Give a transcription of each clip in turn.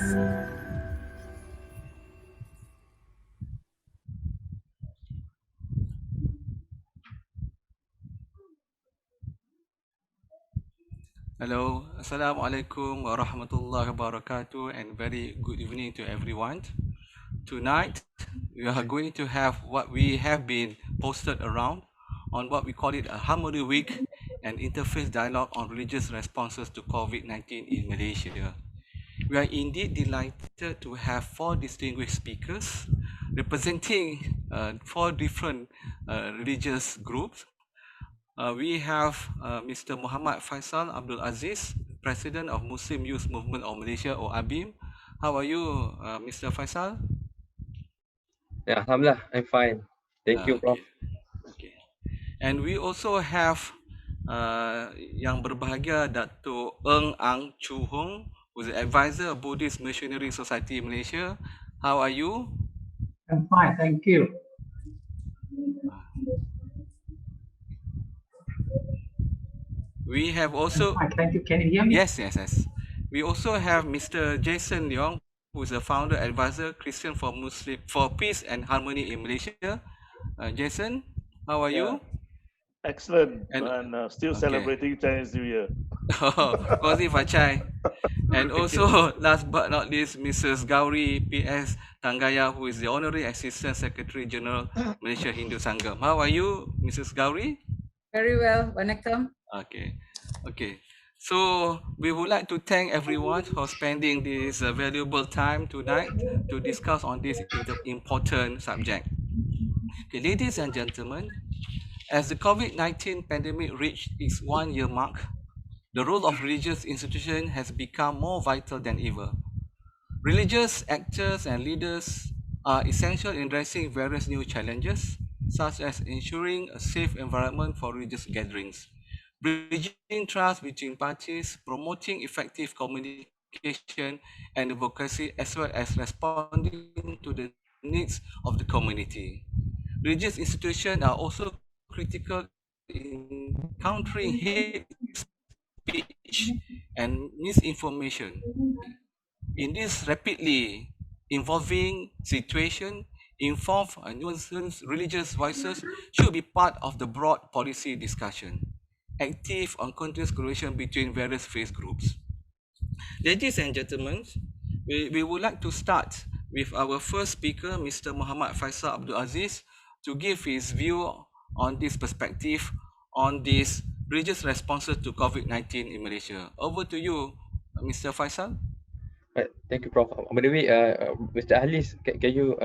Hello, Assalamualaikum warahmatullahi wabarakatuh, and very good evening to everyone. Tonight, we are going to have what we have been posted around on what we call it a Harmony Week and Interfaith Dialogue on Religious Responses to COVID-19 in Malaysia. We are indeed delighted to have four distinguished speakers representing four different religious groups. We have Mr. Muhammad Faisal Abdul Aziz, President of Muslim Youth Movement of Malaysia or ABIM. How are you, Mr. Faisal? Yeah, Alhamdulillah, I'm fine. Thank you, Prof. Okay, okay. And we also have yang berbahagia Dato Choo, who's the advisor of Buddhist Missionary Society Malaysia. How are you? I'm fine, thank you. We have also... Fine, thank you. Can you hear me? Yes. We also have Mr. Jason Leong, who is the founder advisor Christian for Peace and Harmony in Malaysia. Jason, how are you? Excellent, And still okay. celebrating Chinese New Year. Kozi Fachai. And also, last but not least, Mrs. Gowri P.S. Thangaya, who is the Honorary Assistant Secretary General Malaysia Hindu Sangam. How are you, Mrs. Gowri? Very well, Vanakkam. Okay. So we would like to thank everyone for spending this valuable time tonight to discuss on this important subject. Okay, ladies and gentlemen, as the COVID-19 pandemic reached its 1-year mark, the role of religious institutions has become more vital than ever. Religious actors and leaders are essential in addressing various new challenges, such as ensuring a safe environment for religious gatherings, bridging trust between parties, promoting effective communication and advocacy, as well as responding to the needs of the community. Religious institutions are also critical in countering hate speech and misinformation. In this rapidly evolving situation, informed and nuanced religious voices should be part of the broad policy discussion, active on continuous collaboration between various faith groups. Ladies and gentlemen, we would like to start with our first speaker, Mr. Muhammad Faisal Abdul Aziz, to give his view on this perspective on these religious responses to COVID-19 in Malaysia. Over to you, Mr. Faisal. Right, thank you, Prof. By the way, Mr. Ahlis, can you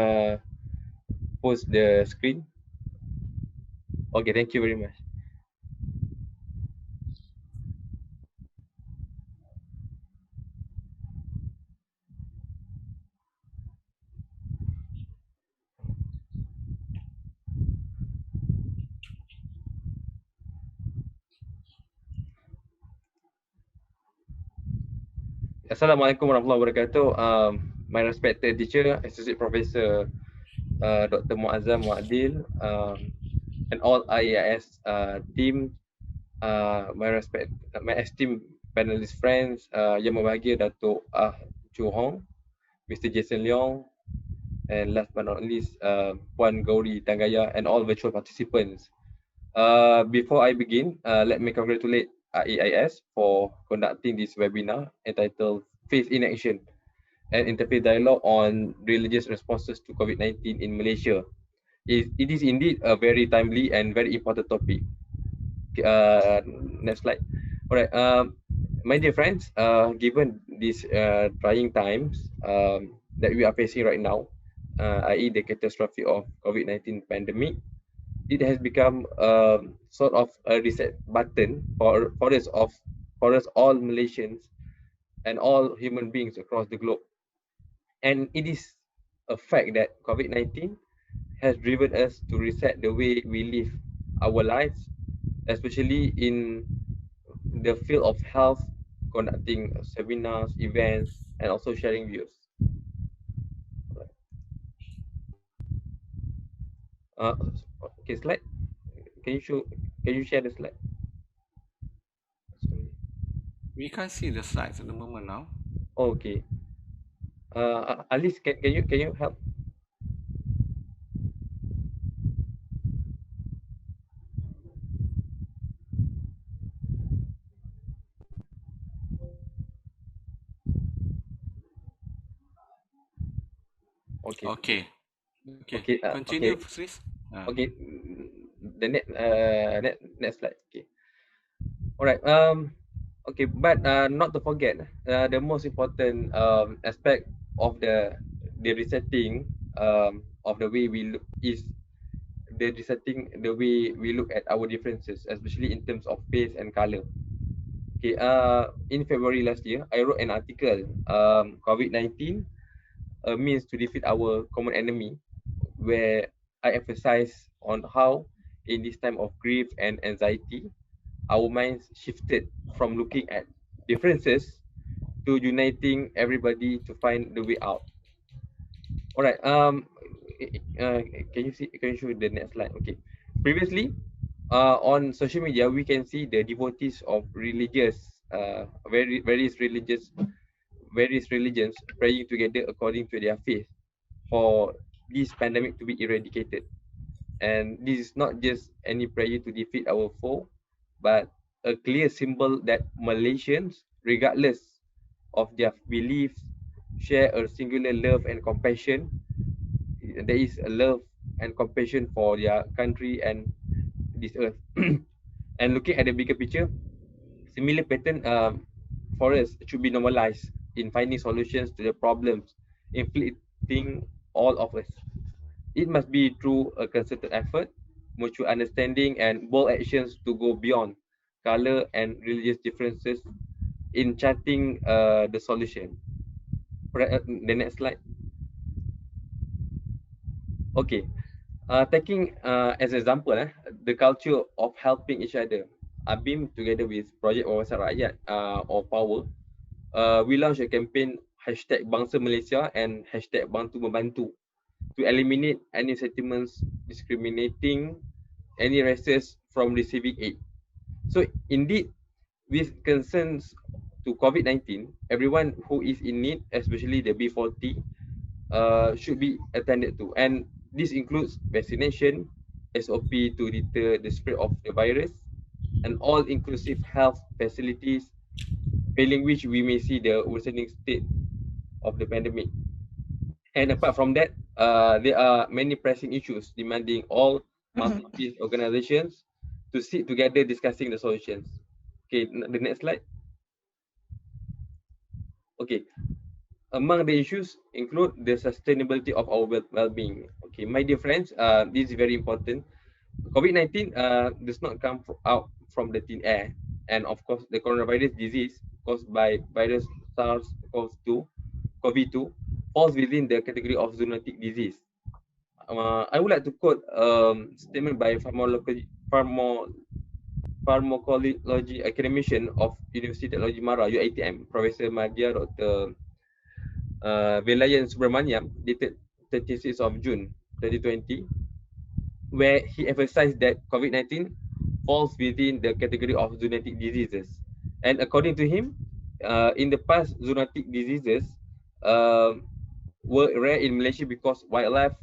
post the screen? Okay, thank you very much. Assalamualaikum warahmatullahi wabarakatuh. My respected teacher, Associate Professor Dr. Azam Adil, and all IAIS team, my esteemed panelist friends, yang berbahagia Dato Choo, Mr. Jason Leong, and last but not least, Puan Gowri Thangaya, and all virtual participants. Before I begin, let me congratulate ABIM for conducting this webinar entitled Faith in Action and Interfaith Dialogue on Religious Responses to COVID-19 in Malaysia. It is indeed a very timely and very important topic. Next slide. All right, my dear friends, given these trying times that we are facing right now, i.e. the catastrophe of COVID-19 pandemic, it has become sort of a reset button for us all Malaysians and all human beings across the globe. And it is a fact that COVID-19 has driven us to reset the way we live our lives, especially in the field of health, conducting seminars, events, and also sharing views. Okay, slide. Can you share the slide? We can't see the slides at the moment now. Okay. Alice, can you help? Okay. Okay. Okay. Okay. Continue, Okay. please. Okay. The next slide. Okay. All right. Okay, but not to forget the most important aspect of the resetting of the way we look is the resetting the way we look at our differences, especially in terms of face and color. Okay. In February last year, I wrote an article. COVID-19 a means to defeat our common enemy, where I emphasize on how, in this time of grief and anxiety, our minds shifted from looking at differences to uniting everybody to find the way out. All right. Can you see? Can you show the next slide? Okay. Previously, on social media, we can see the devotees of various religions praying together according to their faith for this pandemic to be eradicated. And this is not just any prayer to defeat our foe, but a clear symbol that Malaysians, regardless of their beliefs, share a singular love and compassion. There is a love and compassion for their country and this earth. And looking at the bigger picture, similar pattern for us should be normalized in finding solutions to the problems inflicting all of us. It must be through a concerted effort, mutual understanding, and bold actions to go beyond color and religious differences in charting the solution. The next slide. Okay. Taking as an example, the culture of helping each other. ABIM together with Project Wawasan Rakyat or Power, we launched a campaign #Bangsa Malaysia and #Bantu Membantu to eliminate any sentiments discriminating any races from receiving aid. So indeed, with concerns to COVID-19, everyone who is in need, especially the B40, should be attended to. And this includes vaccination, SOP to deter the spread of the virus, and all-inclusive health facilities, failing which we may see the worsening state of the pandemic. And apart from that, there are many pressing issues demanding all multi-piece organizations to sit together discussing the solutions. Okay, the next slide. Okay, among the issues include the sustainability of our well-being. Okay, my dear friends, this is very important. COVID-19 does not come out from the thin air, and of course, the coronavirus disease caused by virus SARS-CoV-2 falls within the category of zoonotic disease. I would like to quote statement by pharmacology academician of University Technology Mara, UiTM, Professor Madya Dr. Velayan Subramaniam, dated 36th of June 2020, where he emphasized that COVID-19 falls within the category of zoonotic diseases. And according to him, in the past, zoonotic diseases were rare in Malaysia because wildlife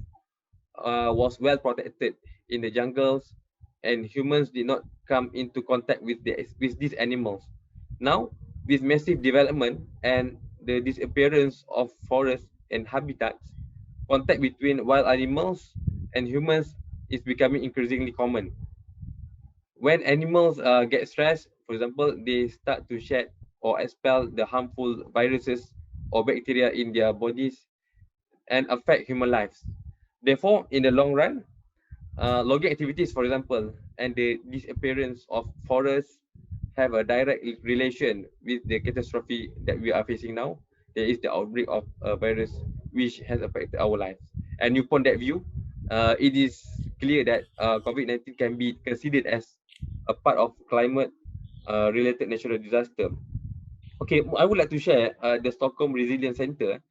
was well protected in the jungles, and humans did not come into contact with these animals. Now, with massive development and the disappearance of forests and habitats, contact between wild animals and humans is becoming increasingly common. When animals get stressed, for example, they start to shed or expel the harmful viruses or bacteria in their bodies and affect human lives. Therefore, in the long run, logging activities, for example, and the disappearance of forests have a direct relation with the catastrophe that we are facing now. There is the outbreak of a virus which has affected our lives. And upon that view, it is clear that COVID-19 can be considered as a part of climate related natural disaster. Okay, I would like to share the Stockholm Resilience Center,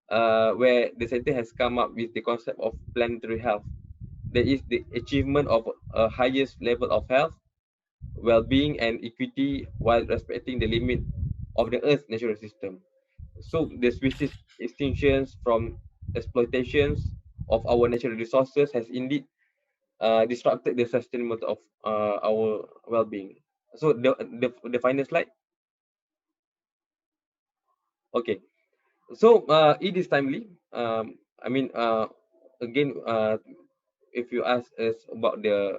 where the center has come up with the concept of planetary health. That is the achievement of a highest level of health, well-being, and equity while respecting the limit of the Earth's natural system. So the species extinctions from exploitations of our natural resources has indeed disrupted the sustainability of our well-being. So the final slide. Okay. So it is timely. I mean, again, if you ask us about the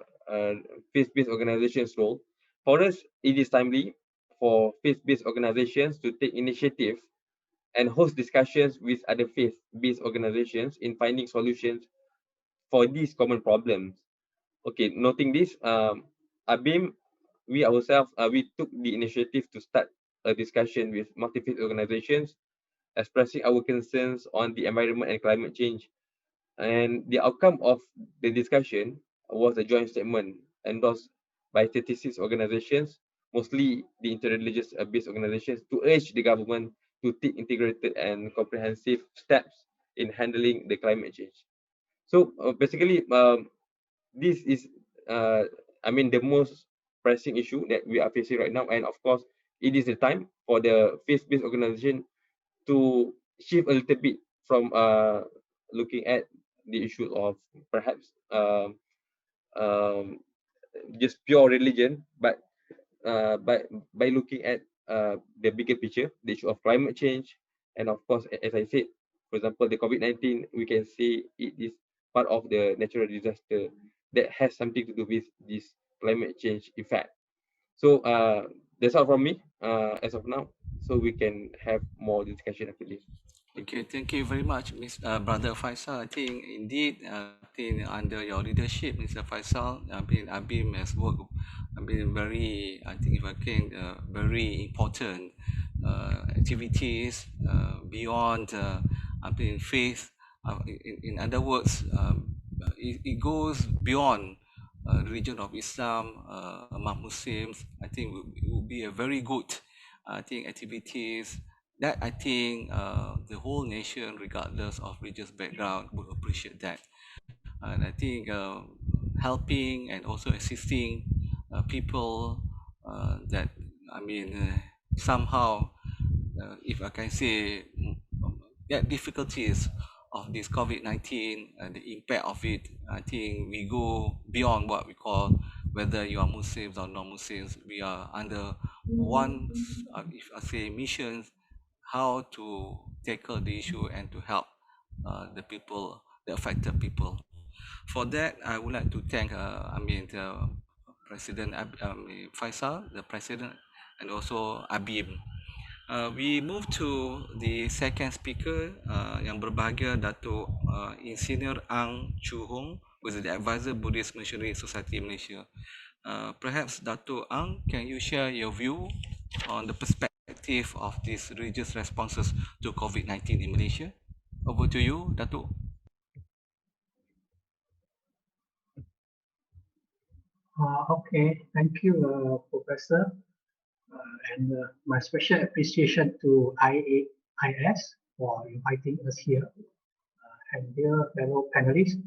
faith-based organizations role, for us, it is timely for faith-based organizations to take initiative and host discussions with other faith-based organizations in finding solutions for these common problems. Okay, noting this, ABIM, we ourselves, we took the initiative to start a discussion with multi-faith organizations expressing our concerns on the environment and climate change. And the outcome of the discussion was a joint statement endorsed by 36 organizations, mostly the interreligious based organizations, to urge the government to take integrated and comprehensive steps in handling the climate change. So basically, this is, I mean, the most pressing issue that we are facing right now. And of course, it is the time for the faith-based organization to shift a little bit from looking at the issue of perhaps um, just pure religion, but by looking at the bigger picture, the issue of climate change, and of course, as I said, for example, the COVID-19, we can say it is part of the natural disaster that has something to do with this climate change effect. So that's all from me as of now. So we can have more discussion after this. Thank you. Okay, thank you very much, Brother Faisal. I think indeed, I think under your leadership, Mr. Faisal, I mean, ABIM has worked, I mean, very, I think if I can, very important activities beyond, I mean, faith. In other words, it goes beyond the region of Islam among Muslims. I think it would be a very good, I think, activities that I think the whole nation, regardless of religious background, would appreciate that. And I think helping and also assisting people that, I mean, somehow, if I can say, get difficulties of this COVID-19 and the impact of it, I think we go beyond what we call whether you are Muslims or non-Muslims. We are under one, if I say, missions, how to tackle the issue and to help the people, the affected people. For that, I would like to thank, I mean, the President Faisal, the President, and also ABIM. We move to the second speaker, yang berbahagia, Dato Insinyur Ang Choo Hong, who is the advisor Buddhist Missionary Society Malaysia. Perhaps Dato Ang, can you share your view on the perspective of these religious responses to COVID-19 in Malaysia? Over to you, Dato. Okay, thank you, Professor. And my special appreciation to IAIS for inviting us here. And dear fellow panelists,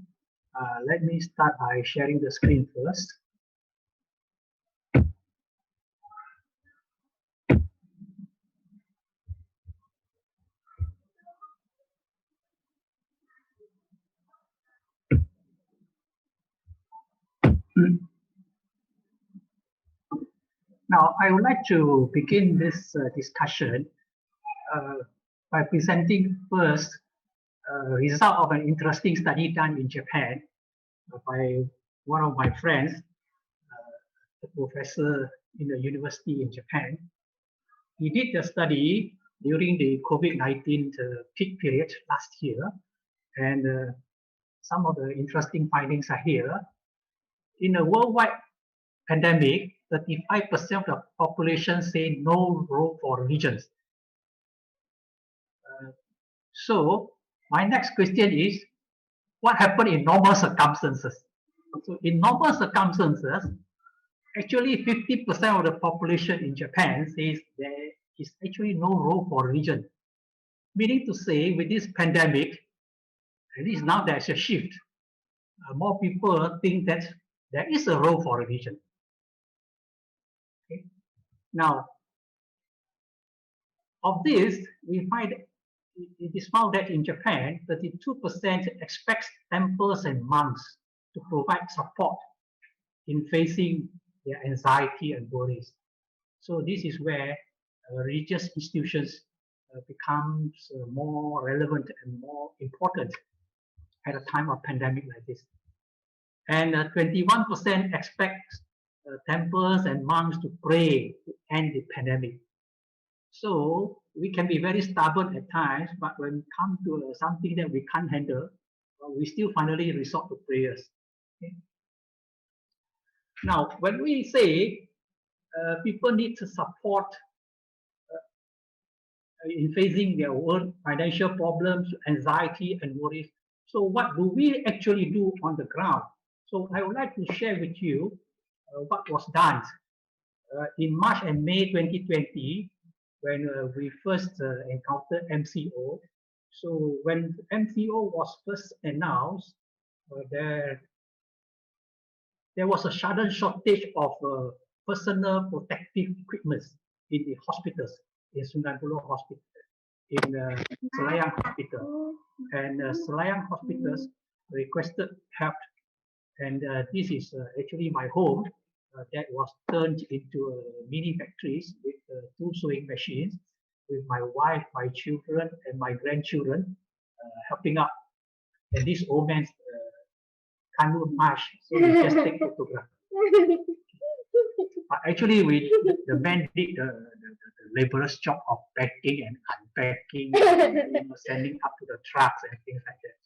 let me start by sharing the screen first. Now, I would like to begin this discussion by presenting first a result of an interesting study done in Japan by one of my friends, a professor in the university in Japan. He did the study during the COVID-19 peak period last year, and some of the interesting findings are here. In a worldwide pandemic, 35% of the population say no role for religions. So my next question is, what happened in normal circumstances? So in normal circumstances, actually 50% of the population in Japan says there is actually no role for religion. Meaning to say, with this pandemic, at least now there's a shift. More people think that there is a role for religion. Okay. Now, Of this, we find it is found that in Japan, 32% expects temples and monks to provide support in facing their anxiety and worries. So this is where religious institutions becomes more relevant and more important at a time of pandemic like this. And 21% expect temples and monks to pray to end the pandemic. So we can be very stubborn at times, but when it comes to something that we can't handle, we still finally resort to prayers. Okay? Now, when we say people need to support in facing their own financial problems, anxiety, and worries, so what do we actually do on the ground? So I would like to share with you what was done in March and May 2020 when we first encountered MCO. So when MCO was first announced, there was a sudden shortage of personal protective equipment in the hospitals, in Sungai Buloh Hospital, in Selayang Hospital. And Selayang Hospitals requested help. And this is actually my home that was turned into mini factories with 2 sewing machines, with my wife, my children, and my grandchildren helping out. And this old man's can't do much, so we just take photograph. But actually, the man did the laborious job of packing and unpacking, and sending up to the trucks and things like that.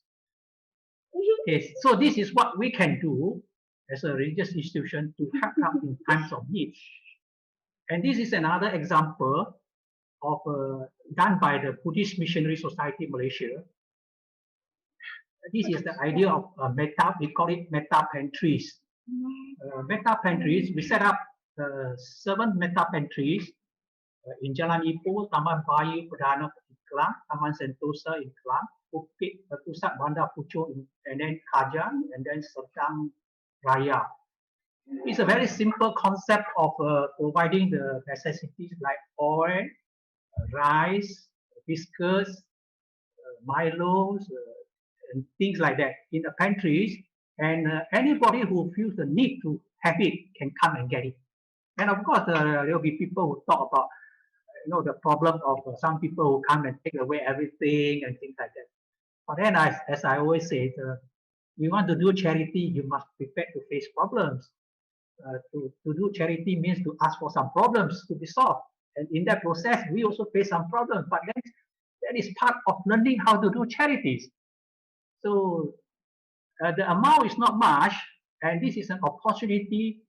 Okay, so this is what we can do as a religious institution to help out in times of need. And this is another example of done by the Buddhist Missionary Society Malaysia. This is the idea of Metta. We call it Metta pantries. Metta pantries. We set up 7 Metta pantries in Jalan Ipoh, Taman Bayu Perdana in Kelang, Taman Sentosa in Kelang, Bukit Pusat Bandar Puchong, and then Kajang, and then Sedang Raya. It's a very simple concept of providing the necessities like oil, rice, biscuits, Milos, and things like that in the pantries, and anybody who feels the need to have it can come and get it. And of course, there will be people who talk about, the problem of some people who come and take away everything and things like that. But then, as I always say, you want to do charity, you must prepare to face problems. To do charity means to ask for some problems to be solved. And in that process, we also face some problems. But then that is part of learning how to do charities. So the amount is not much, and this is an opportunity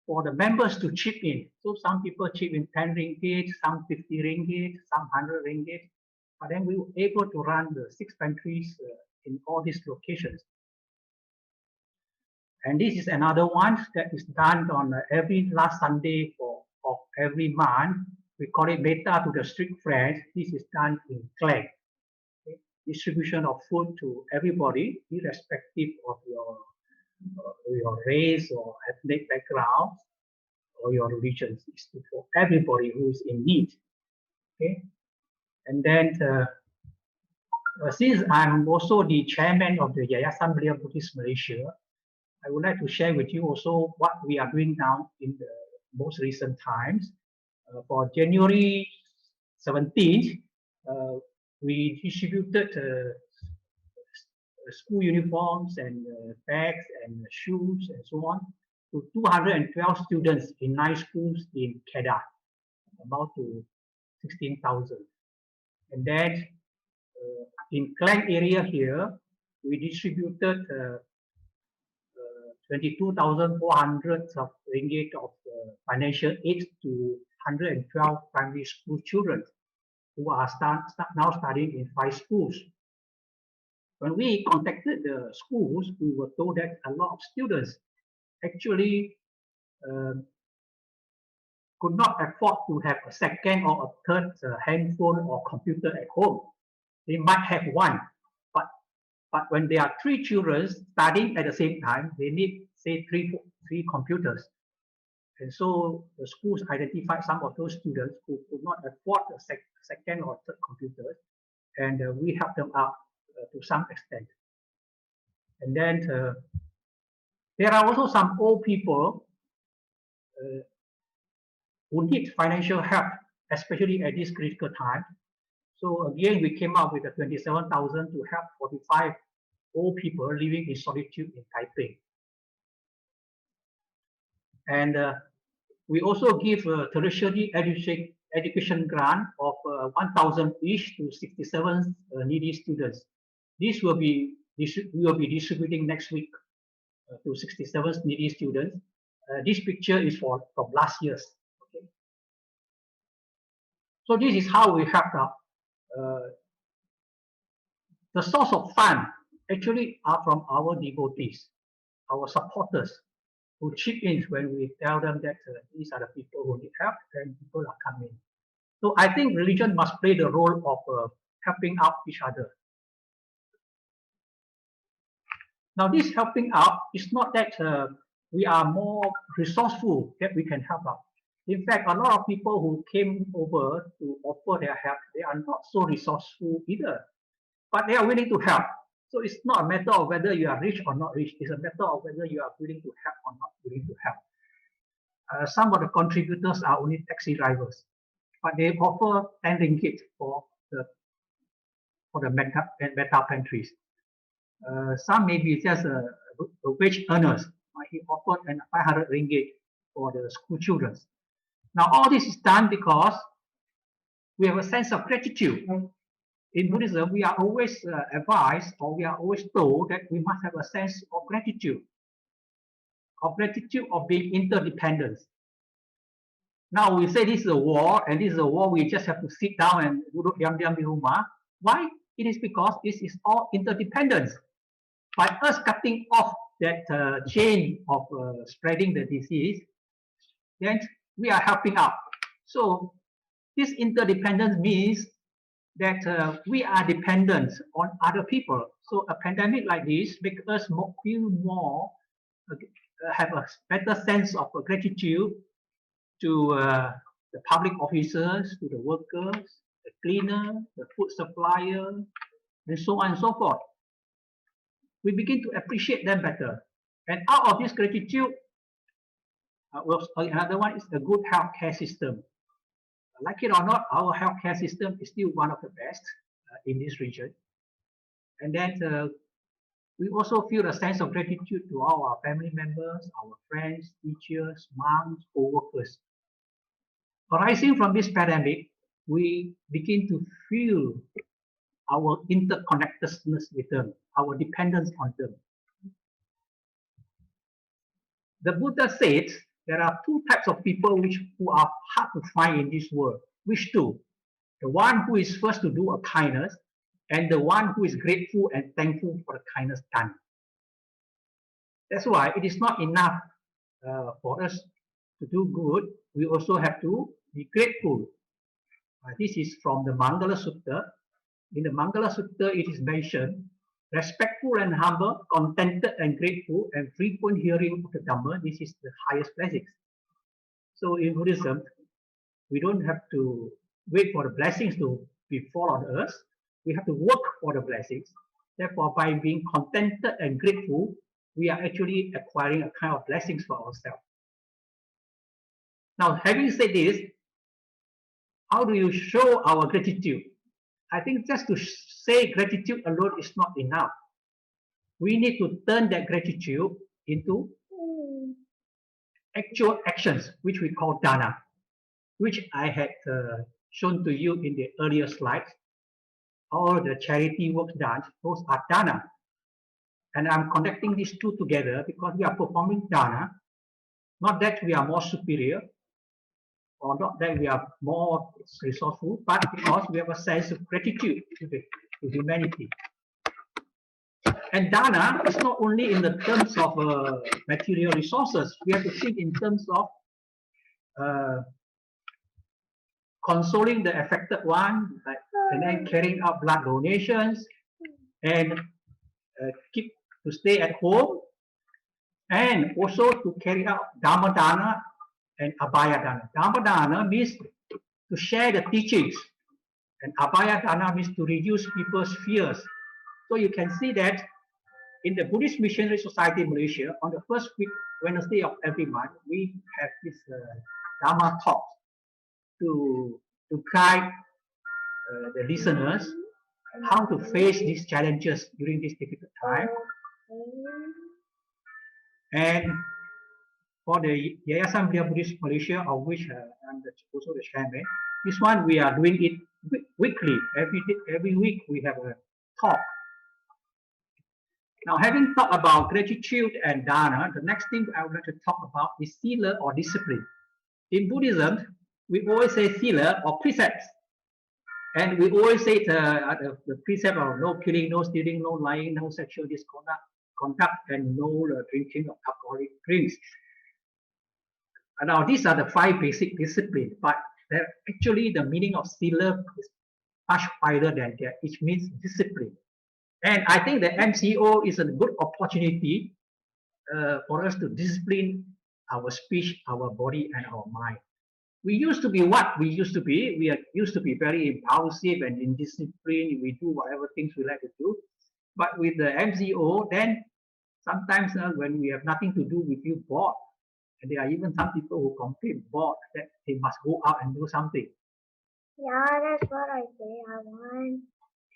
for the members to chip in. So some people chip in 10 ringgit, some 50 ringgit, some 100 ringgit. But then we were able to run the 6 pantries in all these locations. And this is another one that is done on every last Sunday of every month. We call it Metta to the Street Friends. This is done in Klang. Okay? Distribution of food to everybody, irrespective of your race or ethnic background or your religion. It's for everybody who is in need. Okay, and then since I'm also the chairman of the Yayasan Belia Buddhist Malaysia, I would like to share with you also what we are doing now in the most recent times. For January 17th, we distributed school uniforms and bags and shoes and so on to 212 students in 9 schools in Kedah, about to 16,000. And then in Klang area here, we distributed 22,400 of ringgit of financial aid to 112 primary school children who are now studying in 5 schools. When we contacted the schools, we were told that a lot of students actually could not afford to have a second or a third handphone or computer at home. They might have one, but when there are 3 children studying at the same time, they need, say, three computers. And so the schools identified some of those students who could not afford a second or third computer, and we helped them out to some extent. And then there are also some old people who need financial help, especially at this critical time. So again, we came up with a 27,000 to help 45 old people living in solitude in Taipei. And we also give a tertiary education grant of 1,000 each to 67 needy students. This will be distributing next week to 67 needy students. This picture is from last year's. Okay. So this is how we helped out. The source of fund actually are from our devotees, our supporters, who chip in when we tell them that these are the people who need help and people are coming. So I think religion must play the role of helping out each other. Now this helping out is not that we are more resourceful that we can help out. In fact, a lot of people who came over to offer their help, they are not so resourceful either, but they are willing to help. So it's not a matter of whether you are rich or not rich. It's a matter of whether you are willing to help or not willing to help. Some of the contributors are only taxi drivers, but they offer 10 ringgit for the Metta pantries. Some may be just a wage earners. He offered 500 ringgit for the school children. Now all this is done because we have a sense of gratitude. In Buddhism, we are always advised, or we are always told that we must have a sense of gratitude of being interdependent. Now we say this is a war, and this is a war we just have to sit down and duduk diam-diam di rumah. Why? It is because this is all interdependence. By us cutting off that chain of spreading the disease, then we are helping out. So this interdependence means that we are dependent on other people. So a pandemic like this makes us feel more, have a better sense of gratitude to the public officers, to the workers, the cleaner, the food supplier, and so on and so forth. We begin to appreciate them better. And out of this gratitude, another one is a good healthcare system. Like it or not, our healthcare system is still one of the best in this region. And then we also feel a sense of gratitude to all our family members, our friends, teachers, moms, co-workers. Arising from this pandemic, we begin to feel our interconnectedness with them, our dependence on them. The Buddha said there are two types of people who are hard to find in this world. Which two? The one who is first to do a kindness, and the one who is grateful and thankful for the kindness done. That's why it is not enough for us to do good. We also have to be grateful. This is from the Mangala Sutta. In the Mangala Sutta, it is mentioned, respectful and humble, contented and grateful, and frequent hearing of the Dhamma. This is the highest blessings. So in Buddhism, we don't have to wait for the blessings to befall on us. We have to work for the blessings. Therefore, by being contented and grateful, we are actually acquiring a kind of blessings for ourselves. Now, having said this, how do you show our gratitude? I think just to say gratitude alone is not enough. We need to turn that gratitude into actual actions, which we call dana, which I had shown to you in the earlier slides. All the charity work done, those are dana. And I'm connecting these two together because we are performing dana, not that we are more superior, or not that we are more resourceful, but because we have a sense of gratitude to humanity. And dana is not only in the terms of material resources. We have to think in terms of consoling the affected one, and then carrying out blood donations, and keep to stay at home, and also to carry out dhamma dana and Abaya Dana. Dhamma Dana means to share the teachings, and Abaya Dana means to reduce people's fears. So you can see that in the Buddhist Missionary Society in Malaysia, on the first week, Wednesday of every month, we have this Dharma talk to guide the listeners how to face these challenges during this difficult time. And for the Yayasan Buddhist Malaysia, of which I'm also the chairman, this one we are doing it weekly. Every week we have a talk. Now, having talked about gratitude and dana, the next thing I would like to talk about is sila or discipline. In Buddhism, we always say sila or precepts. And we always say the precept of no killing, no stealing, no lying, no sexual conduct, and no drinking of alcoholic drinks. Now, these are the 5 basic disciplines, but actually the meaning of sila is much wider than that, which means discipline. And I think the MCO is a good opportunity for us to discipline our speech, our body, and our mind. We used to be what we used to be. We used to be very impulsive and indisciplined. We do whatever things we like to do. But with the MCO, then sometimes when we have nothing to do, we feel bored. And there are even some people who complain bored that they must go out and do something. Yeah, that's what I say. I want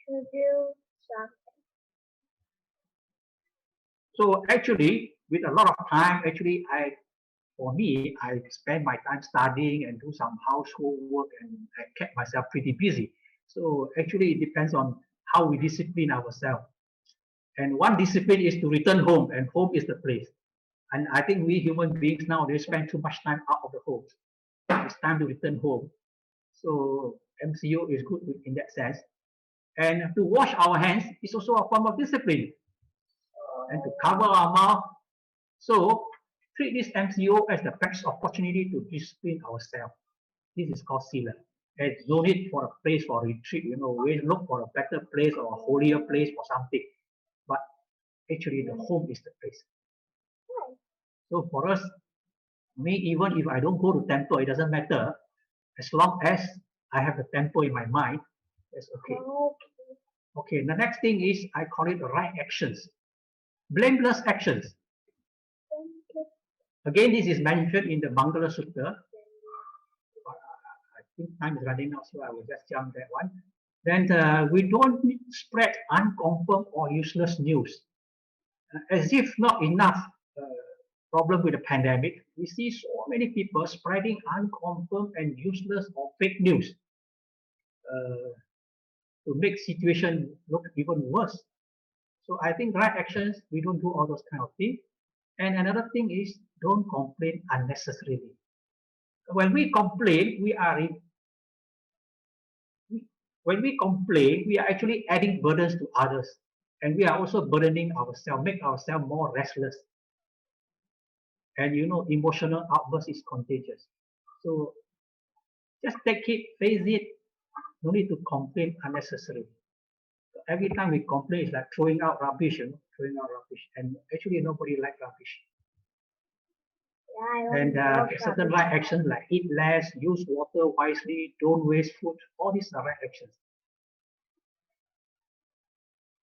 to do something. So actually, with a lot of time, for me, I spend my time studying and do some household work, and I kept myself pretty busy. So actually, it depends on how we discipline ourselves. And one discipline is to return home, and home is the place. And I think we human beings nowadays spend too much time out of the home. It's time to return home. So MCO is good in that sense. And to wash our hands is also a form of discipline. And to cover our mouth. So treat this MCO as the best opportunity to discipline ourselves. This is called sila. And no need for a place for retreat, we look for a better place or a holier place for something. But actually the home is the place. So for us, even if I don't go to temple, it doesn't matter. As long as I have the temple in my mind, that's okay. Okay, the next thing is I call it the right actions. Blameless actions. Again, this is mentioned in the Mangala Sutta. I think time is running out, so I will just jump that one. Then we don't spread unconfirmed or useless news. As if not enough problem with the pandemic, we see so many people spreading unconfirmed and useless or fake news to make situation look even worse. So I think right actions, we don't do all those kind of things. And another thing is don't complain unnecessarily. When we complain, we are actually adding burdens to others, and we are also burdening ourselves, make ourselves more restless. And emotional outburst is contagious. So just take it, face it. No need to complain unnecessarily. Every time we complain, it's like throwing out rubbish, and actually nobody likes rubbish. Yeah, And certain right actions like eat less, use water wisely, don't waste food, all these are right actions.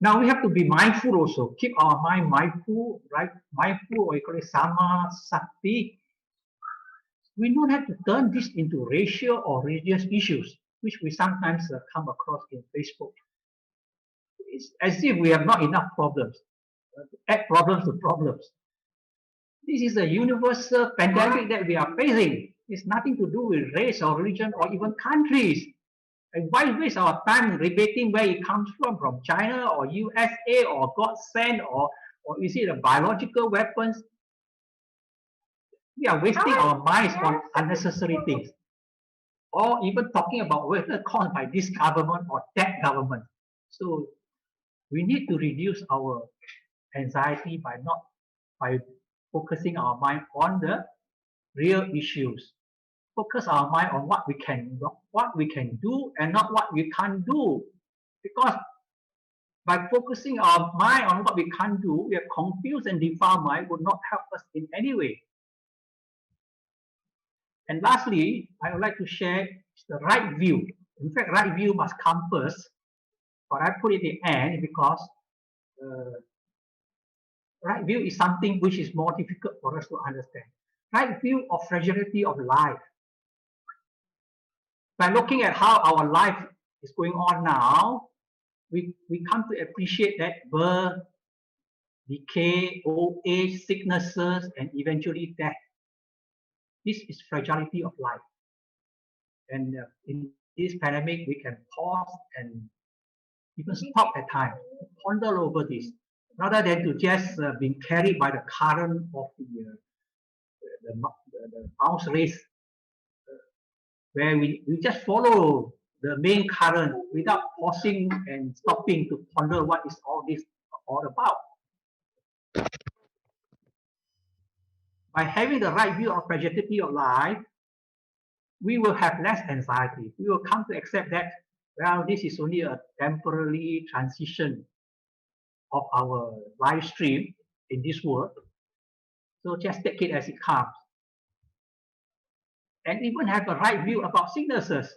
Now we have to be mindful also, keep our mind mindful, right? Mindful, or you call it sama, sakti. We don't have to turn this into racial or religious issues, which we sometimes come across in Facebook. It's as if we have not enough problems, add problems to problems. This is a universal pandemic that we are facing. It's nothing to do with race or religion or even countries. And why waste our time debating where it comes from China or USA or God sent or is it a biological weapons? We are wasting our minds on unnecessary things. Or even talking about whether caused by this government or that government. So we need to reduce our anxiety by focusing our mind on the real issues. Focus our mind on what we can do and not what we can't do. Because by focusing our mind on what we can't do, we are confused and defiled mind would not help us in any way. And lastly, I would like to share the right view. In fact, right view must come first, but I put it in the end because right view is something which is more difficult for us to understand. Right view of fragility of life. By looking at how our life is going on now, we come to appreciate that birth, decay, old age, sicknesses, and eventually death. This is fragility of life. And in this pandemic, we can pause and even stop at times, ponder over this, rather than to just being carried by the current of the mouse race, where we just follow the main current without pausing and stopping to ponder what is all this all about. By having the right view of fragility of life, we will have less anxiety. We will come to accept that, well, this is only a temporary transition of our live stream in this world. So just take it as it comes. And even have a right view about sicknesses.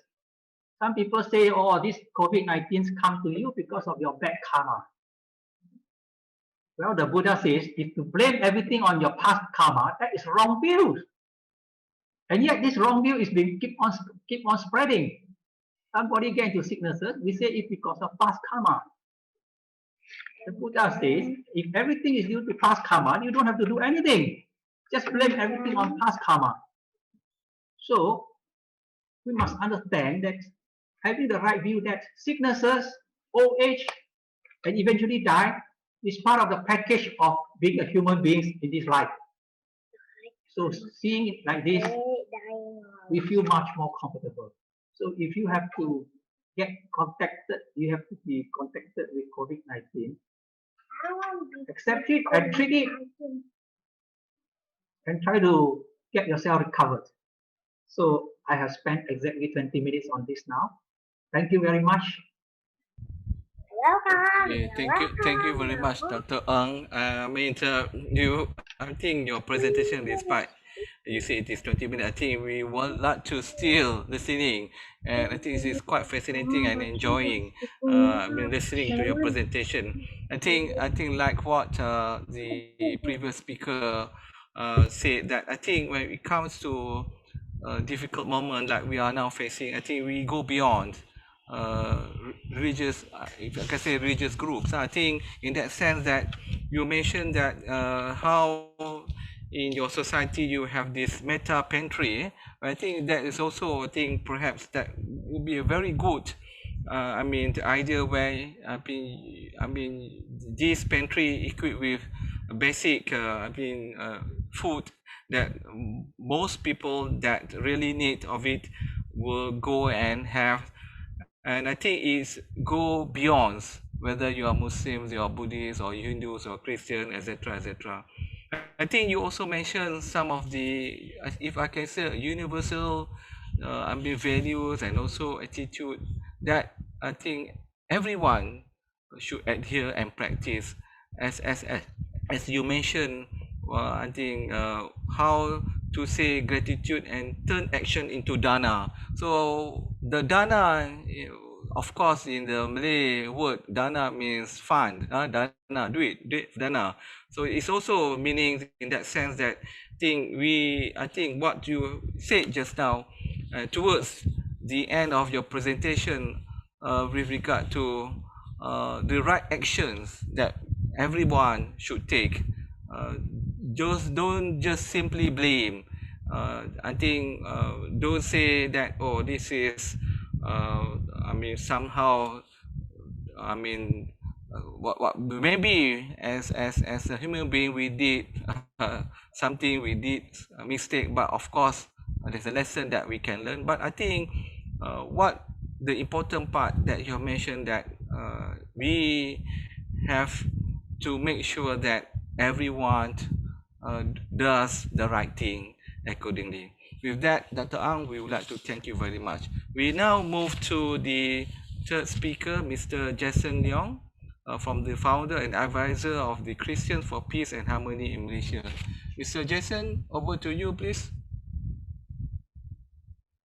Some people say, oh, this COVID-19 come to you because of your bad karma. Well, the Buddha says, if you blame everything on your past karma, that is wrong view. And yet this wrong view is being keep on spreading. Somebody get into sicknesses, we say it's because of past karma. The Buddha says, if everything is due to past karma, you don't have to do anything. Just blame everything on past karma. So we must understand that having the right view that sicknesses, old age, and eventually die is part of the package of being a human being in this life. So seeing it like this, we feel much more comfortable. So if you have to get contacted, you have to be contacted with COVID-19, accept it and treat it and try to get yourself recovered. So I have spent exactly 20 minutes on this now. Thank you very much. Okay, thank you very much, Dr. Ang. I think your presentation is quite, you say it is 20 minutes. I think we would like to still listening, and I think it is quite fascinating and enjoying. Listening to your presentation. I think like what the previous speaker said, that I think when it comes to a difficult moment like we are now facing, I think we go beyond religious, if I can say religious groups. I think in that sense that you mentioned that how in your society you have this Metta pantry. I think that is also, I think perhaps that would be a very good the idea where this pantry equipped with basic food that most people that really need of it will go and have. And I think it's go beyond whether you are Muslims, you are Buddhists, or Hindus, or Christian, etc., etc. I think you also mentioned some of the, if I can say, universal values and also attitude that I think everyone should adhere and practice. As you mentioned, I think how to say gratitude and turn action into dana. So the dana, of course, in the Malay word, dana means fund, dana, duit, dana. So it's also meaning in that sense that I think what you said just now, towards the end of your presentation, with regard to the right actions that everyone should take. Just don't just simply blame. I think don't say that, oh, this is somehow what maybe as a human being we did something, we did a mistake, but of course there's a lesson that we can learn. But I think what the important part that you mentioned, that we have to make sure that everyone does the right thing accordingly. With that, Dr. Ang, we would like to thank you very much. We now move to the third speaker, Mr. Jason Leong, from the founder and advisor of the Christians for Peace and Harmony in Malaysia. Mr. Jason, over to you, please.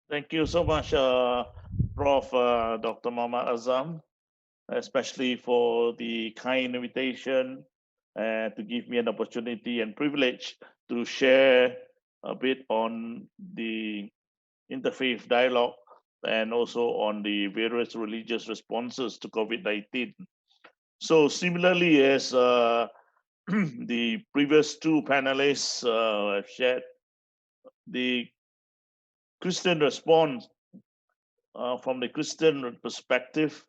Thank you so much, Prof. Dr. Muhammad Azam, especially for the kind invitation and to give me an opportunity and privilege to share a bit on the interfaith dialogue and also on the various religious responses to COVID-19. So similarly as the previous two panelists have shared, the Christian response from the Christian perspective,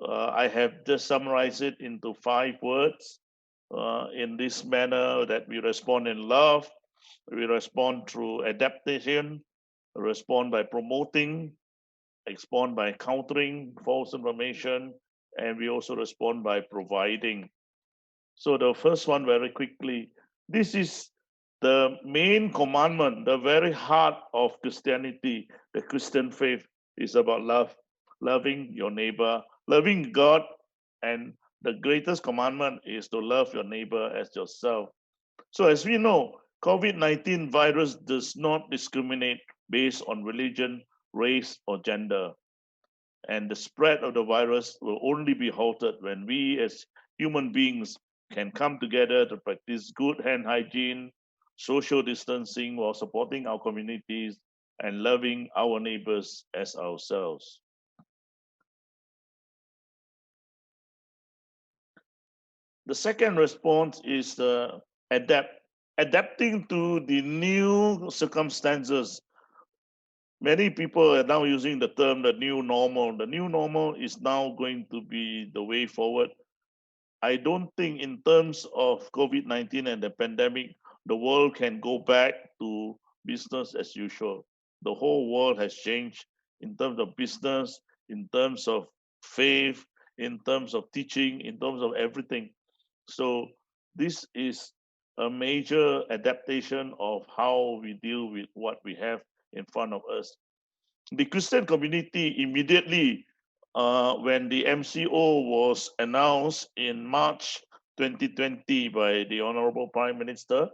I have just summarized it into 5 words. In this manner that we respond in love, we respond through adaptation, respond by promoting, respond by countering false information, and we also respond by providing. So the first one very quickly, this is the main commandment, the very heart of Christianity, the Christian faith is about love, loving your neighbor, loving God, and the greatest commandment is to love your neighbor as yourself. So as we know, COVID-19 virus does not discriminate based on religion, race, or gender. And the spread of the virus will only be halted when we as human beings can come together to practice good hand hygiene, social distancing while supporting our communities and loving our neighbors as ourselves. The second response is adapting to the new circumstances. Many people are now using the term the new normal. The new normal is now going to be the way forward. I don't think in terms of COVID-19 and the pandemic, the world can go back to business as usual. The whole world has changed in terms of business, in terms of faith, in terms of teaching, in terms of everything. So this is a major adaptation of how we deal with what we have in front of us. The Christian community immediately, when the MCO was announced in March 2020 by the Honorable Prime Minister,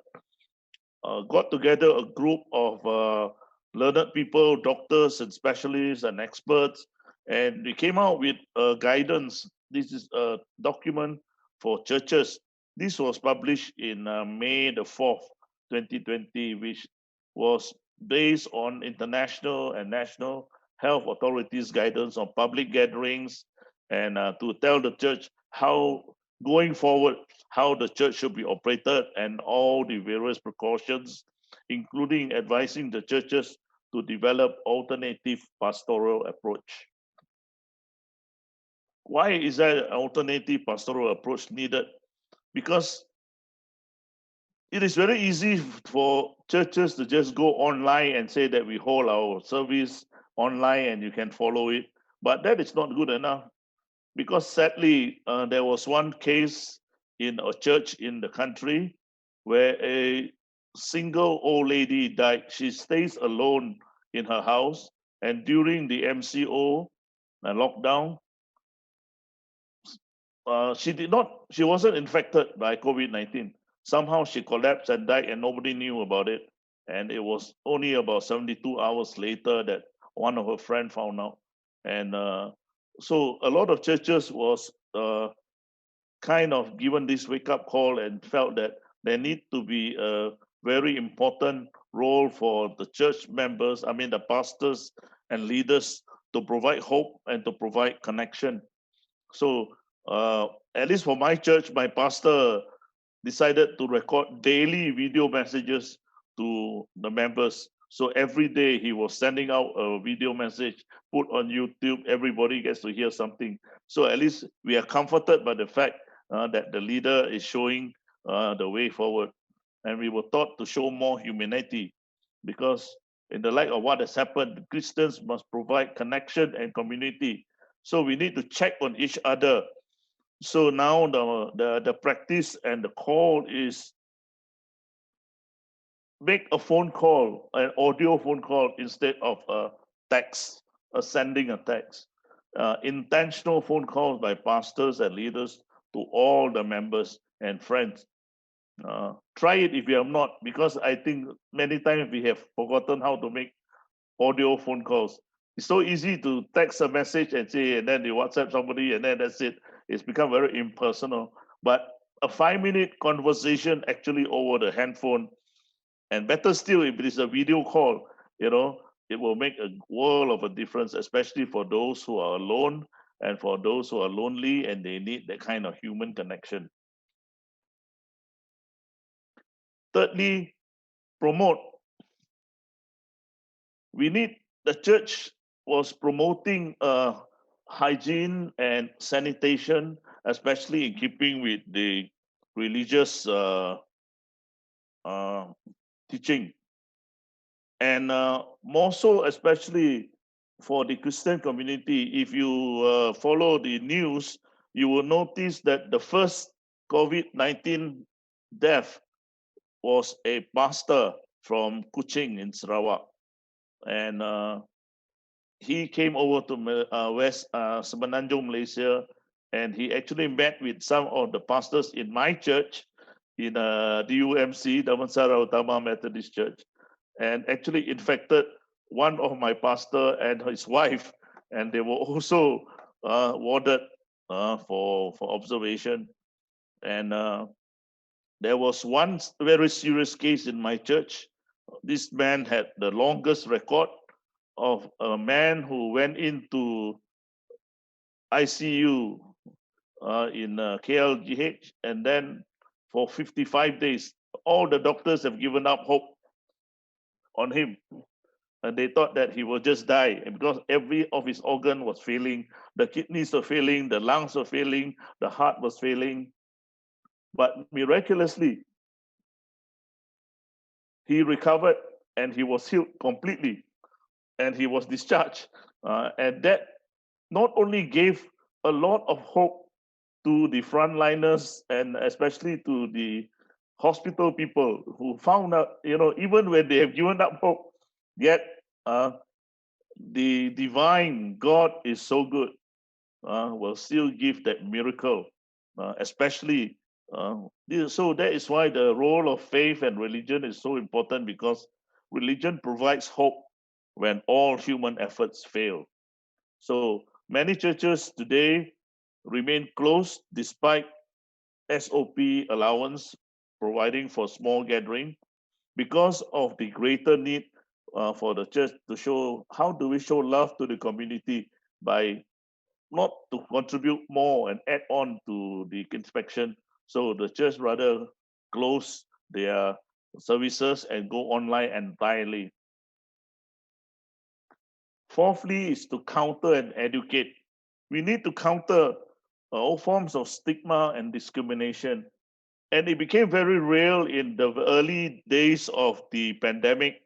got together a group of learned people, doctors and specialists and experts, and we came out with guidance. This is a document for churches. This was published in May the 4th, 2020, which was based on international and national health authorities' guidance on public gatherings and to tell the church how going forward how the church should be operated and all the various precautions, including advising the churches to develop alternative pastoral approach. Why is that an alternative pastoral approach needed? Because it is very easy for churches to just go online and say that we hold our service online and you can follow it. But that is not good enough because sadly, there was one case in a church in the country where a single old lady died. She stays alone in her house, and during the MCO lockdown, she wasn't infected by COVID-19. Somehow she collapsed and died, and nobody knew about it. And it was only about 72 hours later that one of her friends found out. And so a lot of churches was kind of given this wake up call and felt that there need to be a very important role for the church members, I mean, the pastors and leaders to provide hope and to provide connection. So, at least for my church, my pastor decided to record daily video messages to the members. So every day he was sending out a video message, put on YouTube, everybody gets to hear something. So at least we are comforted by the fact that the leader is showing the way forward. And we were taught to show more humanity because in the light of what has happened, Christians must provide connection and community. So we need to check on each other. So now the practice and the call is make a phone call, an audio phone call instead of a text, sending a text. Intentional phone calls by pastors and leaders to all the members and friends. Try it if you have not, because I think many times we have forgotten how to make audio phone calls. It's so easy to text a message and say, and then you WhatsApp somebody, and then that's it. It's become very impersonal. But a 5-minute conversation actually over the handphone, and better still, if it is a video call, it will make a world of a difference, especially for those who are alone and for those who are lonely and they need that kind of human connection. Thirdly, promote. The church was promoting hygiene and sanitation, especially in keeping with the religious teaching. And more so, especially for the Christian community, if you follow the news, you will notice that the first COVID-19 death was a pastor from Kuching in Sarawak. And he came over to West Semenanjung, Malaysia, and he actually met with some of the pastors in my church, in DUMC, Damansara Utama Methodist Church, and actually infected one of my pastor and his wife, and they were also warded for observation. And there was one very serious case in my church. This man had the longest record of a man who went into ICU in KLGH, and then for 55 days, all the doctors have given up hope on him. And they thought that he will just die, and because every of his organ was failing, the kidneys were failing, the lungs were failing, the heart was failing. But miraculously, he recovered and he was healed completely, and he was discharged. And that not only gave a lot of hope to the frontliners and especially to the hospital people who found out, even when they have given up hope, yet the divine God is so good, will still give that miracle, especially. So that is why the role of faith and religion is so important, because religion provides hope when all human efforts fail. So many churches today remain closed despite SOP allowance providing for small gathering, because of the greater need for the church to show, how do we show love to the community by not to contribute more and add on to the inspection. So the church rather close their services and go online entirely. Fourthly is to counter and educate. We need to counter all forms of stigma and discrimination. And it became very real in the early days of the pandemic,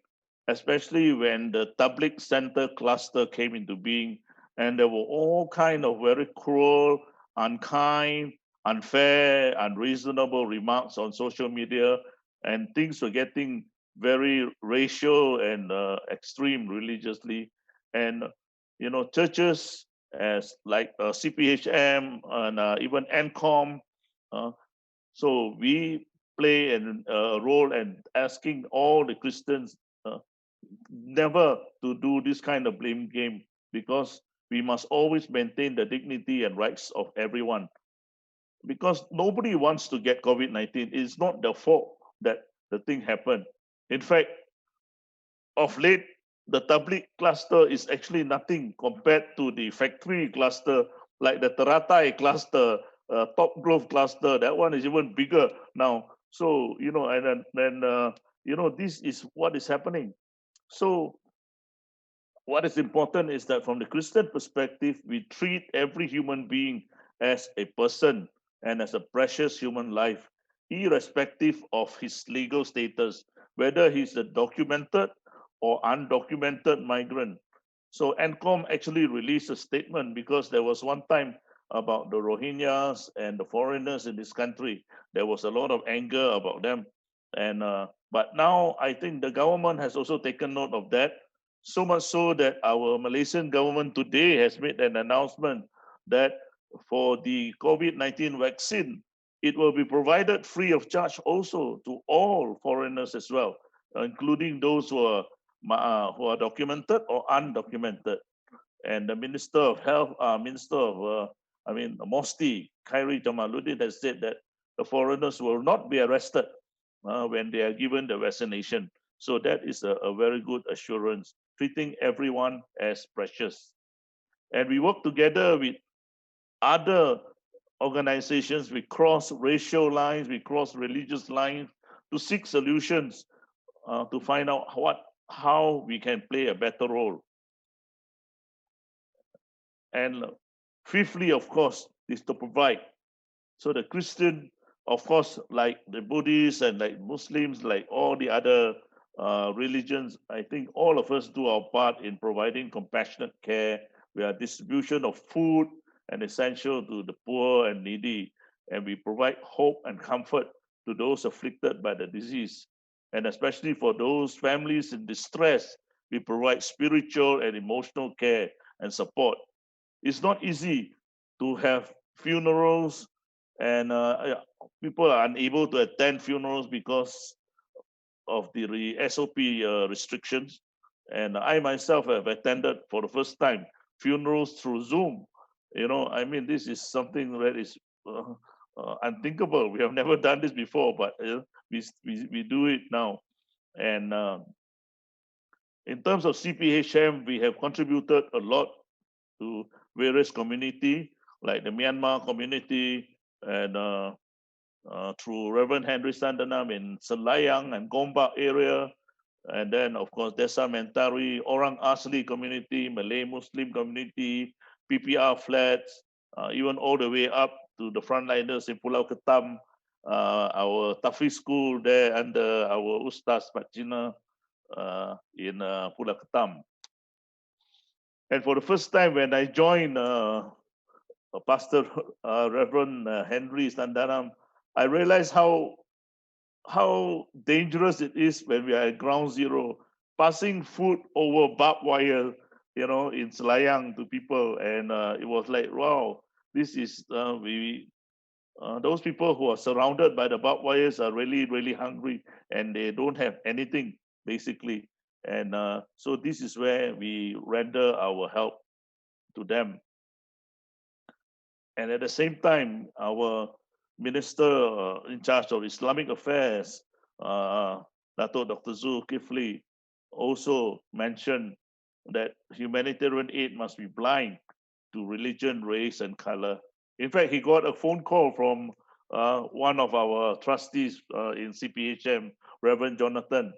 especially when the public center cluster came into being, and there were all kind of very cruel, unkind, unfair, unreasonable remarks on social media, and things were getting very racial and extreme religiously. And churches as like CPHM and even NCOM, so we play a role in asking all the Christians never to do this kind of blame game, because we must always maintain the dignity and rights of everyone. Because nobody wants to get COVID-19. It's not their fault that the thing happened. In fact, of late, the tabligh cluster is actually nothing compared to the factory cluster, like the Teratai cluster, Top Grove cluster. That one is even bigger now. So, and then, this is what is happening. So what is important is that from the Christian perspective, we treat every human being as a person and as a precious human life, irrespective of his legal status, whether he's a documented or undocumented migrant. So NCOM actually released a statement, because there was one time about the Rohingyas and the foreigners in this country. There was a lot of anger about them. And but now I think the government has also taken note of that, so much so that our Malaysian government today has made an announcement that for the COVID-19 vaccine, it will be provided free of charge also to all foreigners as well, including those who are who are documented or undocumented. And the Minister of Health, Mosti, Khairi Jamaluddin has said that the foreigners will not be arrested when they are given the vaccination. So that is a very good assurance, treating everyone as precious. And we work together with other organizations, we cross racial lines, we cross religious lines to seek solutions to find out how we can play a better role. And fifthly, of course, is to provide. So the Christian, of course, like the Buddhists and like Muslims, like all the other religions, I think all of us do our part in providing compassionate care. We are distribution of food and essential to the poor and needy, and we provide hope and comfort to those afflicted by the disease. And especially for those families in distress, we provide spiritual and emotional care and support. It's not easy to have funerals, and people are unable to attend funerals because of the SOP restrictions. And I myself have attended for the first time funerals through Zoom. This is something that is unthinkable. We have never done this before, but we do it now. And in terms of CPHM, we have contributed a lot to various community, like the Myanmar community, and through Reverend Henry Sandanam in Selayang and Gombak area, and then of course Desa Mentari, Orang Asli community, Malay Muslim community, PPR flats, even all the way up to the frontliners in Pulau Ketam, our Tafiz school there under our Ustaz Pakcina in Pulau Ketam. And for the first time when I joined Pastor Reverend Henry Sandanam, I realized how dangerous it is when we are at ground zero, passing food over barbed wire, in Selayang to people. And it was like, wow, this is, those people who are surrounded by the barbed wires are really, really hungry and they don't have anything, basically. And so this is where we render our help to them. And at the same time, our minister in charge of Islamic affairs, Dato Dr. Zulkifli, also mentioned that humanitarian aid must be blind to religion, race, and color. In fact, he got a phone call from one of our trustees in CPHM, Reverend Jonathan.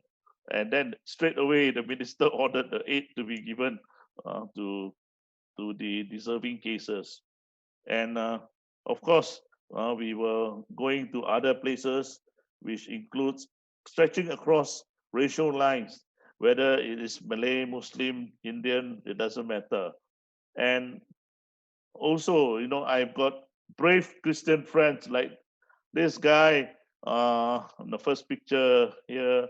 And then straight away, the minister ordered the aid to be given to the deserving cases. And of course, we were going to other places, which includes stretching across racial lines, whether it is Malay, Muslim, Indian, it doesn't matter. And also, I've got brave Christian friends like this guy on the first picture here,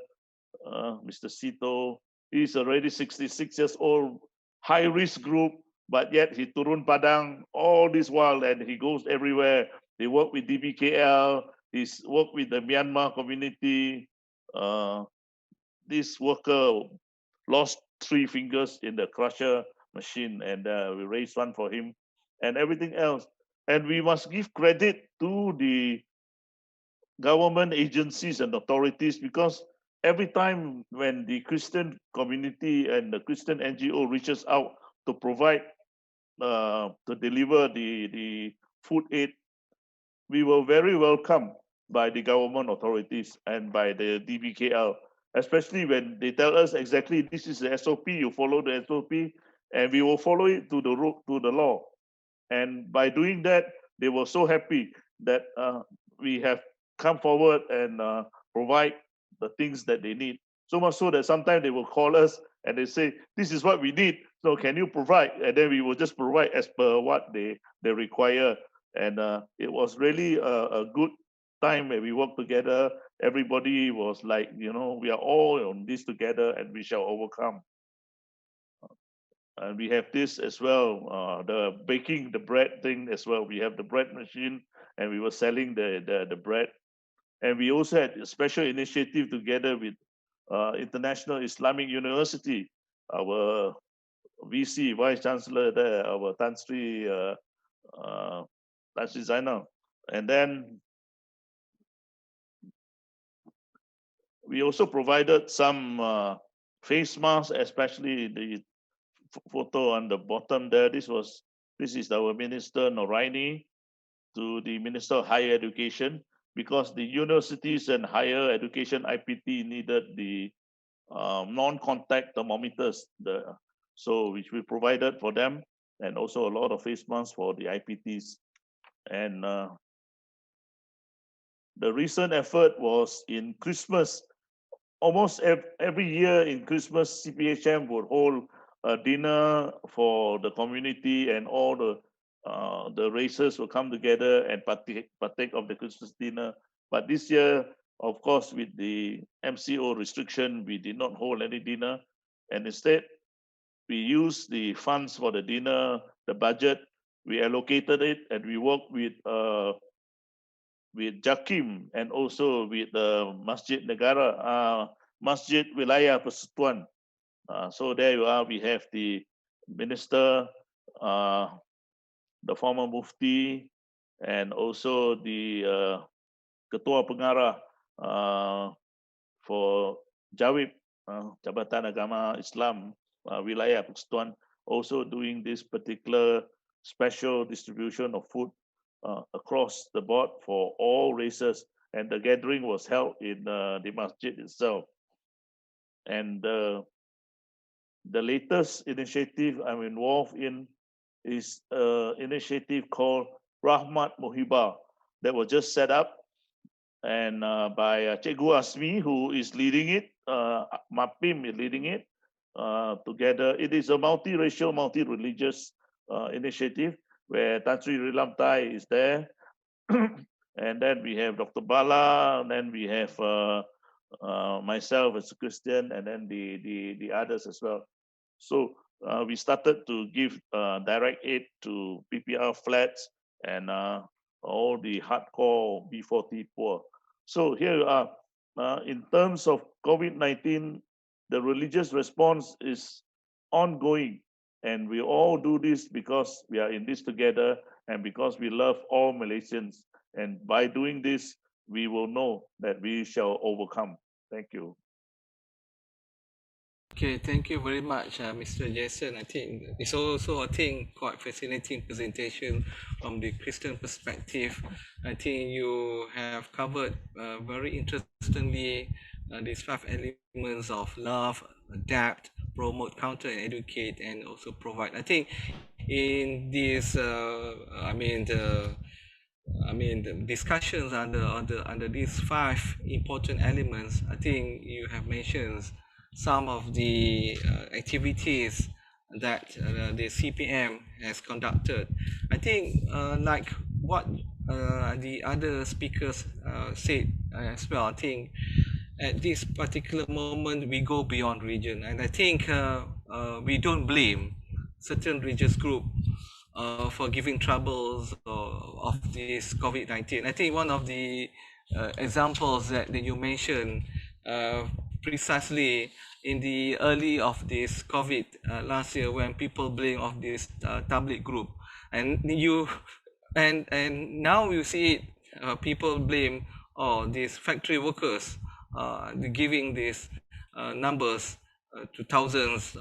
Mr. Sito. He's already 66 years old, high risk group, but yet he turun padang all this while and he goes everywhere. He work with DBKL, he's worked with the Myanmar community. This worker lost 3 fingers in the crusher machine, and we raised one for him and everything else. And we must give credit to the government agencies and authorities, because every time when the Christian community and the Christian NGO reaches out to provide, to deliver the food aid, we were very welcome by the government authorities and by the DBKL, especially when they tell us exactly this is the SOP, you follow the SOP, and we will follow it to the law. And by doing that, they were so happy that we have come forward and provide the things that they need. So much so that sometimes they will call us and they say, this is what we need, so can you provide? And then we will just provide as per what they require. And it was really a good time when we worked together. Everybody was like, we are all on this together and we shall overcome. And we have this as well, the baking the bread thing as well. We have the bread machine and we were selling the bread. And we also had a special initiative together with International Islamic University, our VC, Vice Chancellor there, our Tan Sri Zainal. And then we also provided some face masks, especially the photo on the bottom there. This is our Minister Noraini to the Minister of Higher Education, because the universities and higher education IPT needed the non-contact thermometers, which we provided for them, and also a lot of face masks for the IPTs. And the recent effort was in Christmas. Almost every year in Christmas, CPHM would hold a dinner for the community, and all the races will come together and partake of the Christmas dinner. But this year, of course, with the MCO restriction, we did not hold any dinner, and instead we used the funds for the dinner, the budget, we allocated it, and we worked with Jakim and also with Masjid Negara, Masjid Wilayah Persekutuan. So there you are. We have the minister, the former mufti, and also the ketua pengarah for Jawib, Jabatan Agama Islam Wilayah Persekutuan, also doing this particular special distribution of food across the board for all races. And the gathering was held in the masjid itself. And the latest initiative I'm involved in is an initiative called Rahmat Muhibah that was just set up, and by Cikgu Asmi, who is leading it. MAPIM is leading it together. It is a multiracial, multi-religious initiative where Tan Sri Rilamtai is there. And then we have Dr. Bala, and then we have myself as a Christian, and then the others as well. So we started to give direct aid to PPR flats and all the hardcore B40 poor. So here you are. In terms of COVID-19, the religious response is ongoing, and we all do this because we are in this together and because we love all Malaysians. And by doing this, we will know that we shall overcome. Thank you. Okay, thank you very much, Mr. Jason. I think it's also, quite fascinating presentation from the Christian perspective. I think you have covered very interestingly these 5 elements of love, adapt, promote, counter, and educate, and also provide. I think in this, the discussions under these 5 important elements, I think you have mentioned some of the activities that the CPM has conducted. I think like what the other speakers said as well, I think at this particular moment we go beyond region, and I think we don't blame certain religious group for giving troubles of this COVID-19. I think one of the examples that you mentioned precisely in the early of this COVID last year, when people blame of this tabligh group, and now you see it, people blame these factory workers giving these numbers to thousands,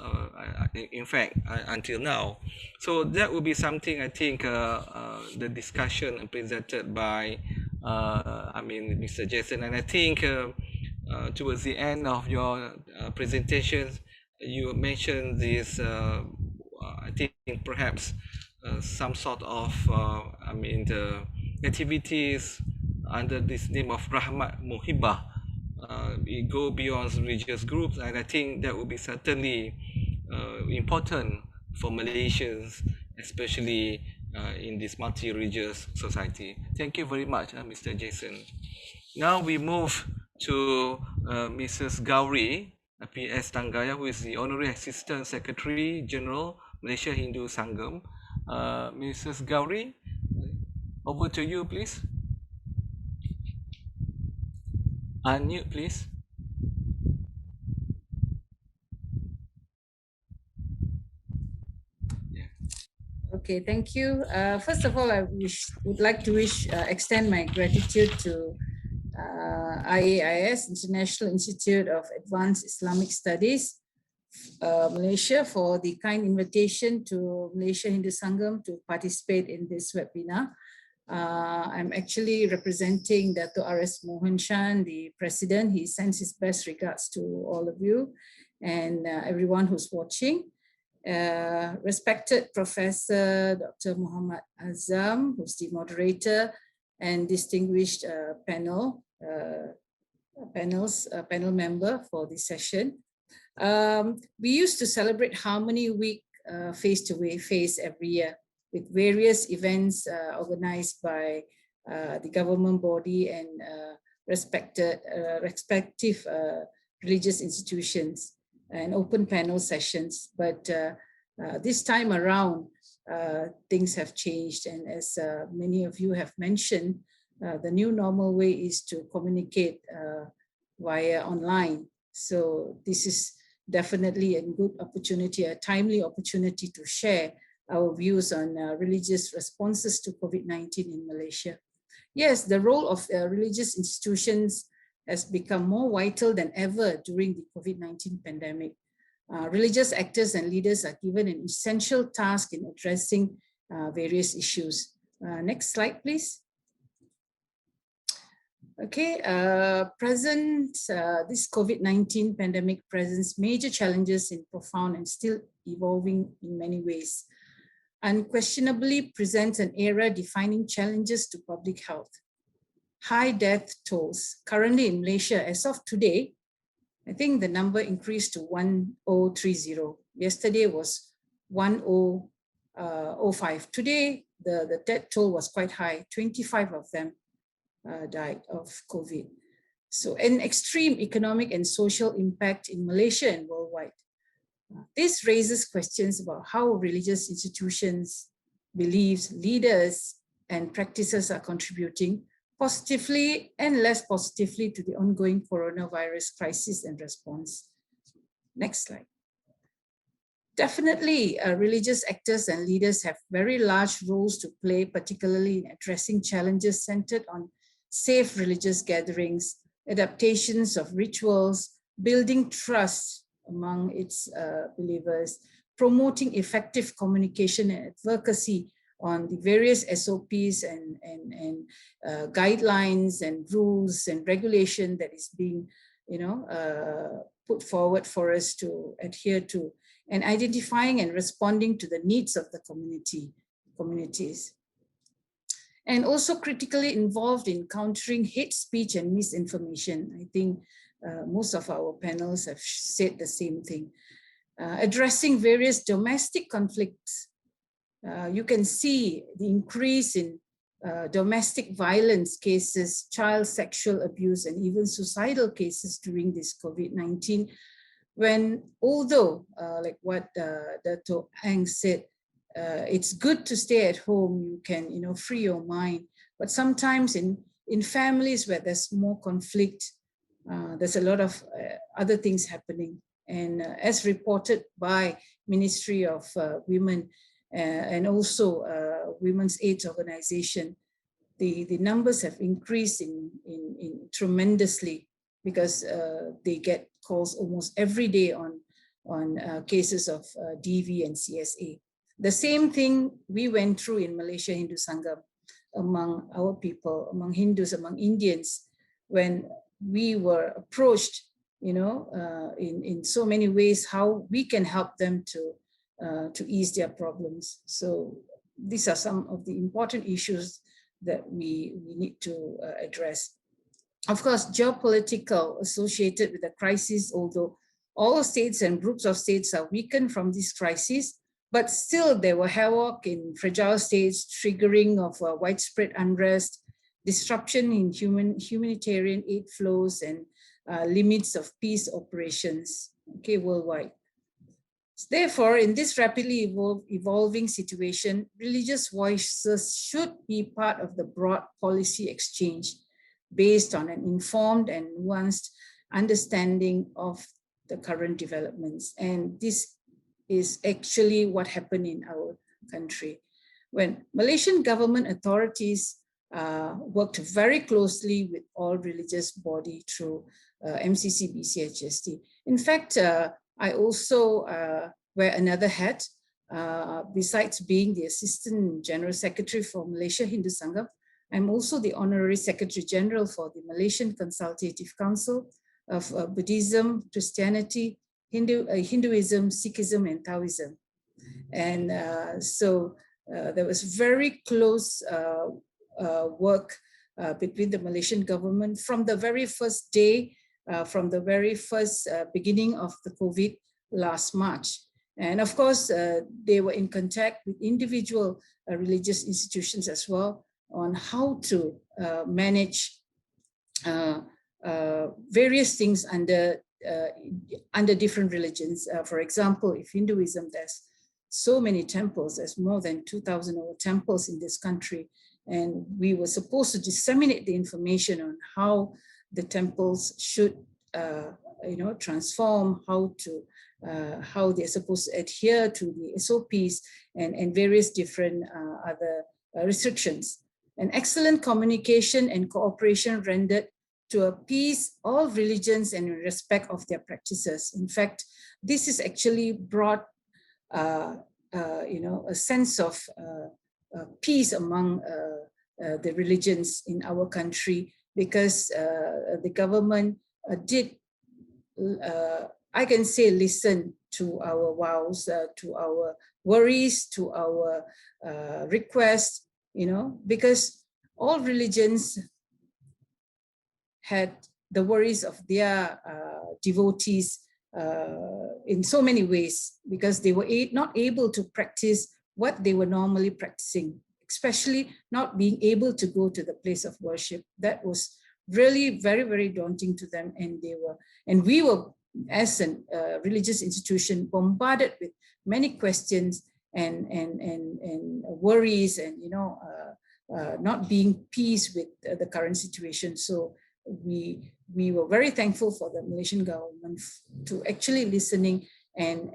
in fact, until now. So that will be something, I think, the discussion presented by, Mr. Jason. And I think towards the end of your presentations, you mentioned this, I think perhaps some sort of, the activities under this name of Rahmat Muhibah. We go beyond religious groups, and I think that will be certainly important for Malaysians, especially in this multi-religious society. Thank you very much, Mr. Jason. Now we move to Mrs. Gowri P.S. Thangaya, who is the Honorary Assistant Secretary General, Malaysia Hindu Sangam. Mrs. Gowri, over to you, please. Unmute, please. Okay, thank you. First of all, I would like to extend my gratitude to IAIS, International Institute of Advanced Islamic Studies, Malaysia, for the kind invitation to Malaysia Hindu Sangam to participate in this webinar. I'm actually representing Dato R.S. Mohan Shan, the president. He sends his best regards to all of you and everyone who's watching. Respected Professor Dr. Mohamed Azam, who's the moderator, and distinguished panel member for this session. We used to celebrate Harmony Week face-to-face every year with various events organized by the government body and respective religious institutions and open panel sessions. But this time around, things have changed. And as many of you have mentioned, the new normal way is to communicate via online. So this is definitely a good opportunity, a timely opportunity to share our views on religious responses to COVID-19 in Malaysia. Yes, the role of religious institutions has become more vital than ever during the COVID-19 pandemic. Religious actors and leaders are given an essential task in addressing various issues. Next slide, please. Okay, this COVID-19 pandemic presents major challenges in profound and still evolving in many ways. Unquestionably presents an era-defining challenges to public health. High death tolls. Currently in Malaysia, as of today, I think the number increased to 1030. Yesterday was 1005. Today, the death toll was quite high. 25 of them died of COVID. So an extreme economic and social impact in Malaysia and worldwide. This raises questions about how religious institutions, beliefs, leaders, and practices are contributing positively and less positively to the ongoing coronavirus crisis and response. Next slide. Definitely, religious actors and leaders have very large roles to play, particularly in addressing challenges centered on safe religious gatherings, adaptations of rituals, building trust among its believers, promoting effective communication and advocacy on the various SOPs and guidelines and rules and regulation that is being, put forward for us to adhere to, and identifying and responding to the needs of the communities. And also critically involved in countering hate speech and misinformation. I think most of our panels have said the same thing. Addressing various domestic conflicts. You can see the increase in domestic violence cases, child sexual abuse, and even suicidal cases during this COVID-19, when although, like what Dato Ang said, it's good to stay at home, you can free your mind, but sometimes in families where there's more conflict, there's a lot of other things happening. And as reported by Ministry of Women and also Women's AIDS Organization, the numbers have increased in tremendously, because they get calls almost every day on cases of DV and CSA. The same thing we went through in Malaysia Hindu Sangam, among our people, among Hindus, among Indians, when we were approached, in so many ways, how we can help them to ease their problems. So these are some of the important issues that we need to address. Of course, geopolitical associated with the crisis, although all states and groups of states are weakened from this crisis, but still there were havoc in fragile states, triggering of widespread unrest, disruption in humanitarian aid flows, and limits of peace operations, worldwide. Therefore, in this rapidly evolving situation, religious voices should be part of the broad policy exchange based on an informed and nuanced understanding of the current developments. And this is actually what happened in our country. when Malaysian government authorities worked very closely with all religious body through MCC BCHST. In fact, I also wear another hat. Besides being the Assistant General Secretary for Malaysia Hindu Sangam, I'm also the Honorary Secretary General for the Malaysian Consultative Council of Buddhism, Christianity, Hinduism, Sikhism, and Taoism. And so there was very close work between the Malaysian government from the very first day, from the very first beginning of the COVID last March. And of course, they were in contact with individual religious institutions as well on how to manage various things under different religions. For example, if Hinduism, there's so many temples, there's more than 2,000 temples in this country. And we were supposed to disseminate the information on how the temples should, transform, how they're supposed to adhere to the SOPs and various different other restrictions. An excellent communication and cooperation rendered to appease all religions and in respect of their practices. In fact, this is actually brought, a sense of peace among the religions in our country, because the government did, I can say, listen to our vows, to our worries, to our requests, because all religions had the worries of their devotees in so many ways, because they were not able to practice what they were normally practicing, especially not being able to go to the place of worship. That was really very, very daunting to them. And we were, as a religious institution, bombarded with many questions and worries and, not being peace with the current situation. So we were very thankful for the Malaysian government to actually listening and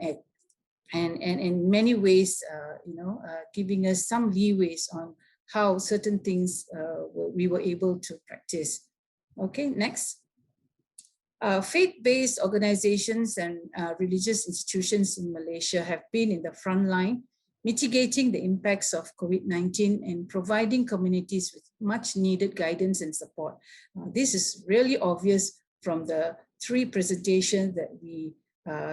in many ways, giving us some leeways on how certain things we were able to practice. Okay, next. Faith-based organizations and religious institutions in Malaysia have been in the front line, mitigating the impacts of COVID-19 and providing communities with much needed guidance and support. This is really obvious from the 3 presentations that we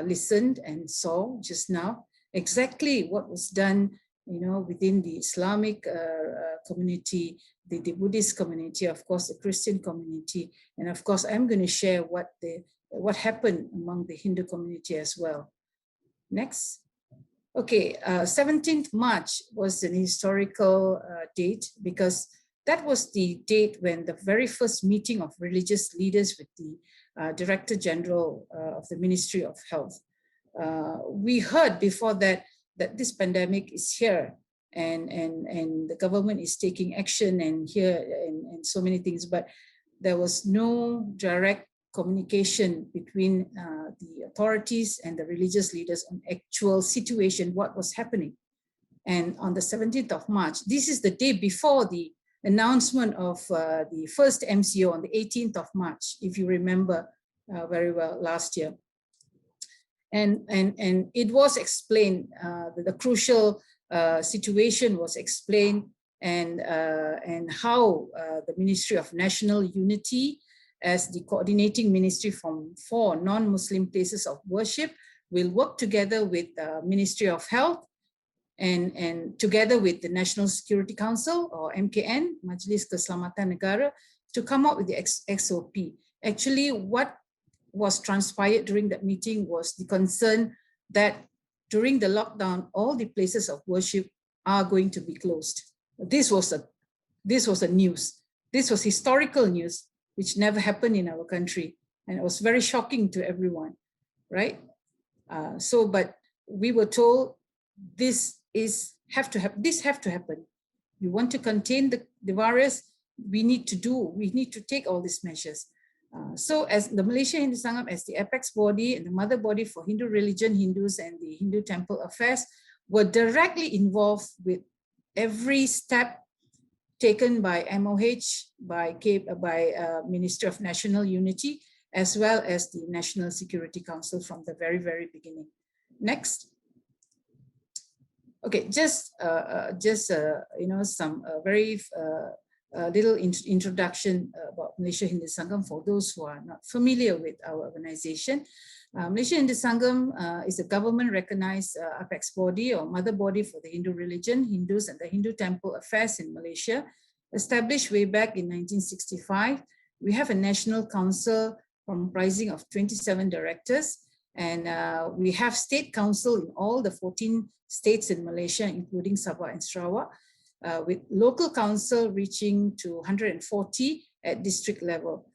listened and saw just now, exactly what was done, within the Islamic community, the Buddhist community, of course, the Christian community, and of course, I'm going to share what happened among the Hindu community as well. Next. Okay, 17th March was an historical date, because that was the date when the very first meeting of religious leaders with the Director General of the Ministry of Health. We heard before that this pandemic is here, and the government is taking action and so many things, but there was no direct communication between the authorities and the religious leaders on actual situation, what was happening. And on the 17th of March, this is the day before the announcement of the first MCO on the 18th of March, if you remember very well last year. And it was explained, the crucial situation was explained, and how the Ministry of National Unity, as the coordinating ministry from 4 non-Muslim places of worship, will work together with the Ministry of Health and together with the National Security Council, or MKN, Majlis Keselamatan Negara, to come up with the XOP. Actually, what was transpired during that meeting was the concern that during the lockdown, all the places of worship are going to be closed. This was a news. This was historical news, which never happened in our country, and it was very shocking to everyone, right? But we were told this have to happen. You want to contain the virus, we need to take all these measures. So as the Malaysia Hindu Sangam, as the apex body and the mother body for Hindu religion, Hindus and the Hindu temple affairs, were directly involved with every step taken by MOH, by Ministry of National Unity, as well as the National Security Council from the very, very beginning. Next. Okay, just you know, some very little introduction about Malaysia Hindu Sangam for those who are not familiar with our organization. Malaysia Hindu Sangam is a government-recognized apex body or mother body for the Hindu religion, Hindus, and the Hindu temple affairs in Malaysia. Established way back in 1965, we have a national council comprising of 27 directors, and we have state council in all the 14 states in Malaysia, including Sabah and Sarawak, with local council reaching to 140 at district level.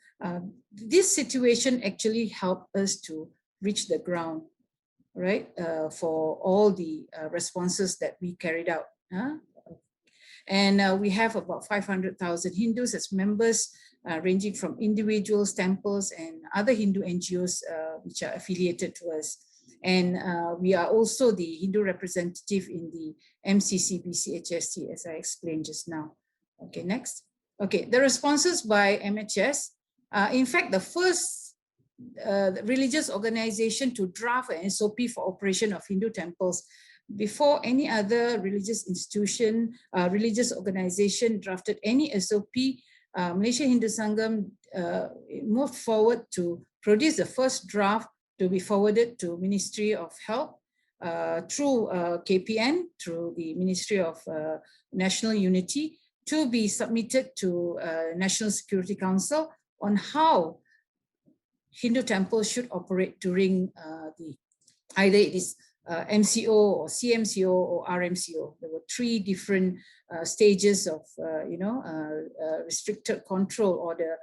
This situation actually helped us to reach the ground, right, for all the responses that we carried out. And we have about 500,000 Hindus as members, ranging from individuals, temples, and other Hindu NGOs which are affiliated to us. And we are also the Hindu representative in the MCCBC-HST, as I explained just now. Okay, next. Okay, the responses by MHS. In fact, the first religious organization to draft an SOP for operation of Hindu temples before any other religious institution, religious organization drafted any SOP. Malaysia Hindu Sangam moved forward to produce the first draft to be forwarded to Ministry of Health through KPN, through the Ministry of National Unity, to be submitted to National Security Council on how Hindu temples should operate during either it is MCO or CMCO or RMCO. There were 3 different stages of restricted control order,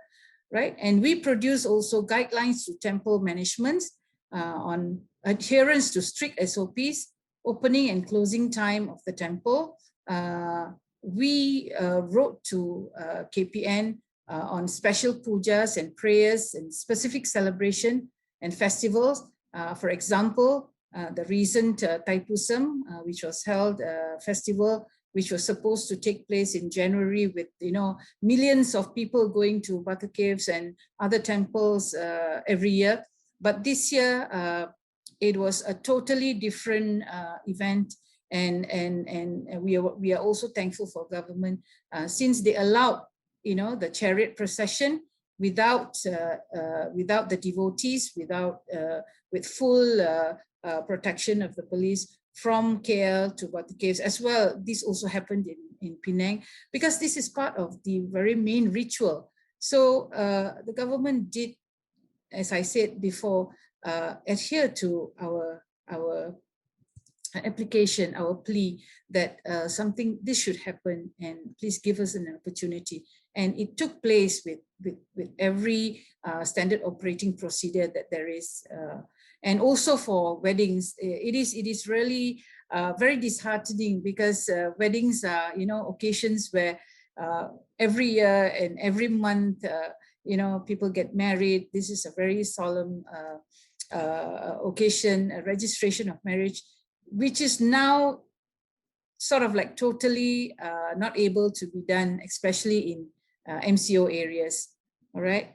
right? And we produce also guidelines to temple management on adherence to strict SOPs, opening and closing time of the temple. We wrote to KPN on special pujas and prayers and specific celebration and festivals. For example, the recent Thaipusam, which was held, festival, which was supposed to take place in January with, millions of people going to Batu Caves and other temples every year. But this year, it was a totally different event. And we are also thankful for government since they allowed, the chariot procession without the devotees, with full protection of the police from KL to Batu Caves as well. This also happened in Penang, because this is part of the very main ritual. So the government did, as I said before, adhere to our application, our plea that this should happen, and please give us an opportunity. And it took place with every standard operating procedure that there is. And also for weddings, it is really very disheartening, because weddings are, occasions where every year and every month, people get married. This is a very solemn occasion, a registration of marriage, which is now sort of like totally not able to be done, especially in MCO areas. All right.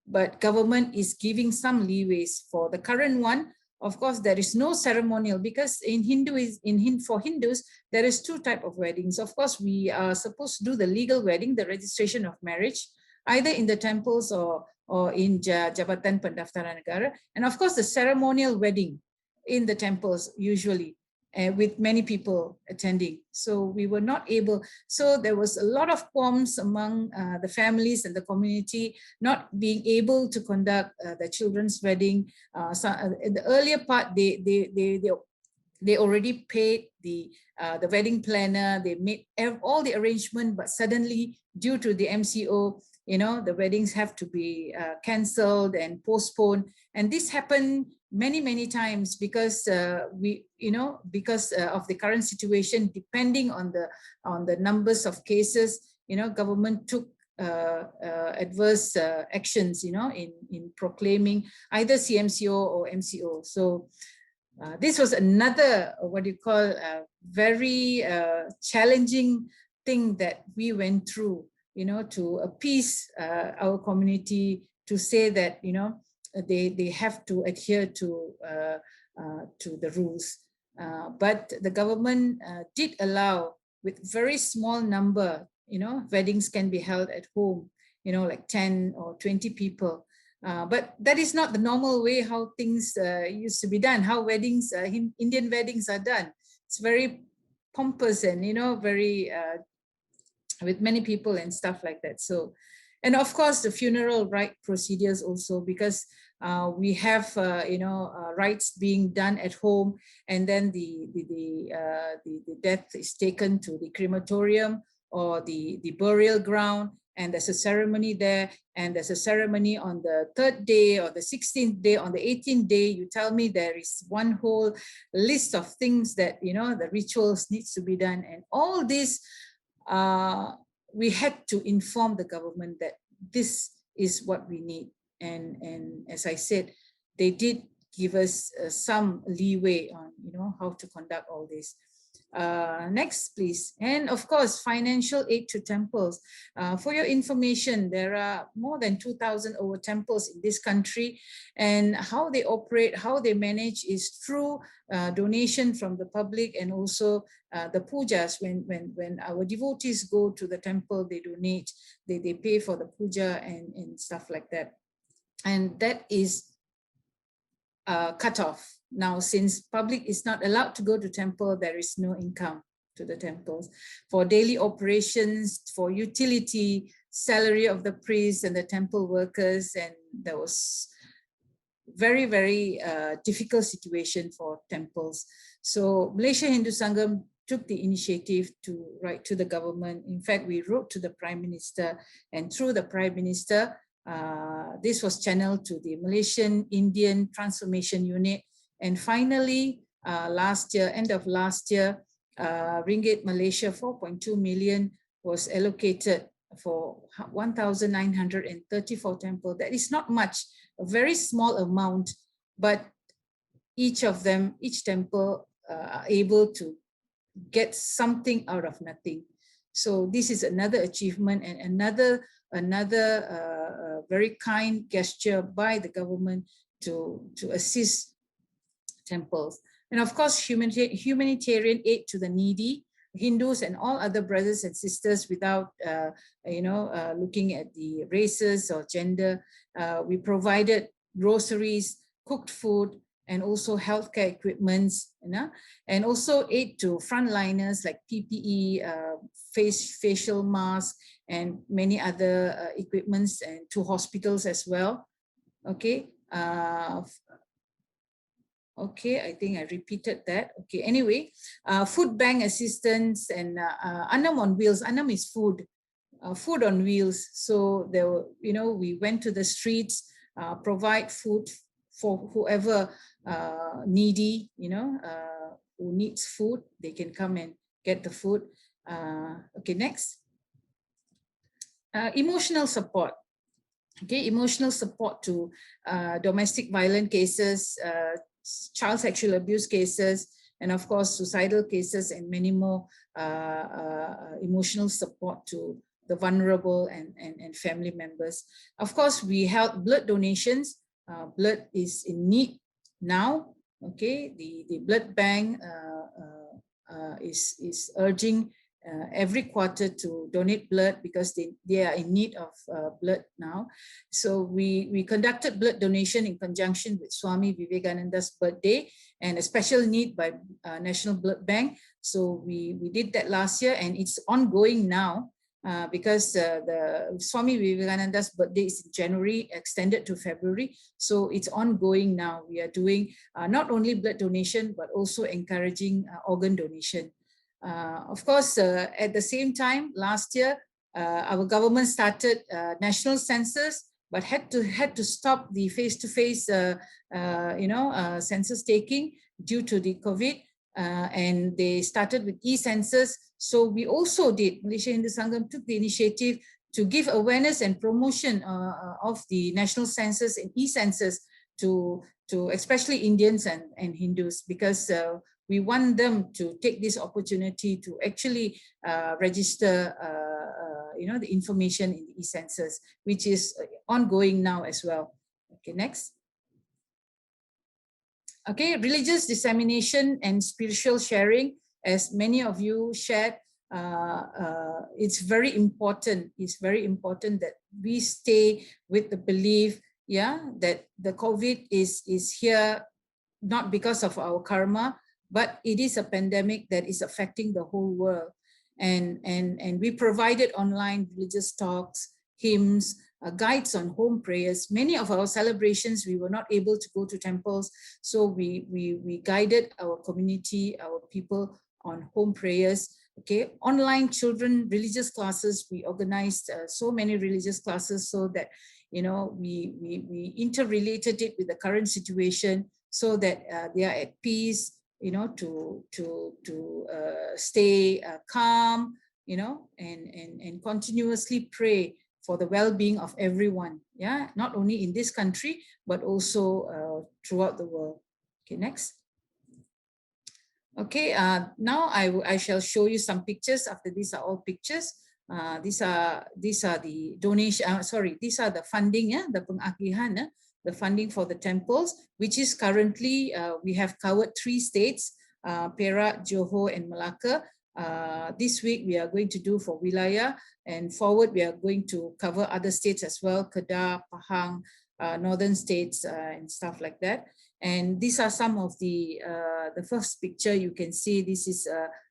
But government is giving some leeways for the current one. Of course, there is no ceremonial, because for Hindus, there is 2 types of weddings. Of course, we are supposed to do the legal wedding, the registration of marriage, either in the temples or in Jabatan Pendaftaran Negara. And of course, the ceremonial wedding in the temples usually, with many people attending. So we were not able, so there was a lot of qualms among the families and the community not being able to conduct the children's wedding. In the earlier part, they already paid the wedding planner, they made all the arrangement, but suddenly due to the MCO, the weddings have to be cancelled and postponed. And this happened many times, because because of the current situation, depending on the numbers of cases, government took adverse actions, in proclaiming either CMCO or MCO. So This was another, what you call, very challenging thing that we went through, you know, to appease our community, to say that, you know, they have to adhere to the rules. But the government did allow, with very small number, you know, weddings can be held at home, you know, like 10 or 20 people. But that is not the normal way how things used to be done, how weddings, Indian weddings are done. It's very pompous and, you know, very, with many people and stuff like that. So, and of course, the funeral rite procedures also, because we have, you know, rites being done at home, and then the death is taken to the crematorium or the burial ground, and there's a ceremony there, and there's a ceremony on the 3rd day or the 16th day. On the 18th day, you tell me there is one whole list of things that, you know, the rituals needs to be done, and all this, we had to inform the government that this is what we need. And as I said, they did give us some leeway on, you know, how to conduct all this. Next, please. And of course, financial aid to temples. For your information, there are more than 2,000 over temples in this country, and how they operate, how they manage is through donation from the public, and also the pujas. When our devotees go to the temple, they donate, they pay for the puja and stuff like that. And that is cut off. Now, since public is not allowed to go to temple, there is no income to the temples. For daily operations, for utility, salary of the priests and the temple workers, and there was very, very difficult situation for temples. So Malaysia Hindu Sangam took the initiative to write to the government. In fact, we wrote to the Prime Minister, and through the Prime Minister, this was channeled to the Malaysian Indian Transformation Unit. And finally, last year, end of last year, Ringgit Malaysia 4.2 million was allocated for 1,934 temples. That is not much, a very small amount, but each of them, each temple are able to get something out of nothing. So this is another achievement and another very kind gesture by the government to assist temples. And of course, humanitarian aid to the needy, Hindus and all other brothers and sisters, without looking at the races or gender. We provided groceries, cooked food, and also healthcare equipments, and also aid to frontliners like PPE, facial masks, and many other equipments, and to hospitals as well. Okay. Okay, I think I repeated that. Okay, anyway, food bank assistance and Annam on wheels. Annam is food, food on wheels. So there were, we went to the streets, provide food for whoever needy, who needs food, they can come and get the food. Okay, next. Emotional support. Okay, emotional support to domestic violence cases, child sexual abuse cases, and of course suicidal cases, and many more. Emotional support to the vulnerable and family members. Of course, we held blood donations. Blood is in need now. Okay, the blood bank is urging every quarter to donate blood, because they are in need of blood now. So we conducted blood donation in conjunction with Swami Vivekananda's birthday, and a special need by National Blood Bank. So we did that last year, and it's ongoing now because the Swami Vivekananda's birthday is in January, extended to February. So it's ongoing now. We are doing not only blood donation, but also encouraging organ donation. Of course, at the same time, last year, our government started national census, but had to stop the face-to-face, census taking due to the COVID, and they started with e-census. So we also did, Malaysia Hindu Sangam took the initiative to give awareness and promotion of the national census and e-census to especially Indians and Hindus, because we want them to take this opportunity to actually register the information in the e-census, which is ongoing now as well. Okay, next. Okay, religious dissemination and spiritual sharing, as many of you shared, it's very important. It's very important that we stay with the belief, that the COVID is here not because of our karma, but it is a pandemic that is affecting the whole world. And we provided online religious talks, hymns, guides on home prayers. Many of our celebrations, we were not able to go to temples, so we guided our community, our people on home prayers. Okay, online children religious classes, we organized so many religious classes, so that we interrelated it with the current situation, so that they are at peace, to stay calm, and continuously pray for the well-being of everyone, not only in this country, but also throughout the world. Okay, next. Okay, now I shall show you some pictures. After these are all pictures. These are the donation. Sorry, these are the funding, the pengagihan, the funding for the temples, which is currently we have covered 3 states, Perak, Johor, and Malacca. This week we are going to do for Wilayah, and forward we are going to cover other states as well, Kedah, Pahang, northern states, and stuff like that. And these are some of the first picture you can see. This is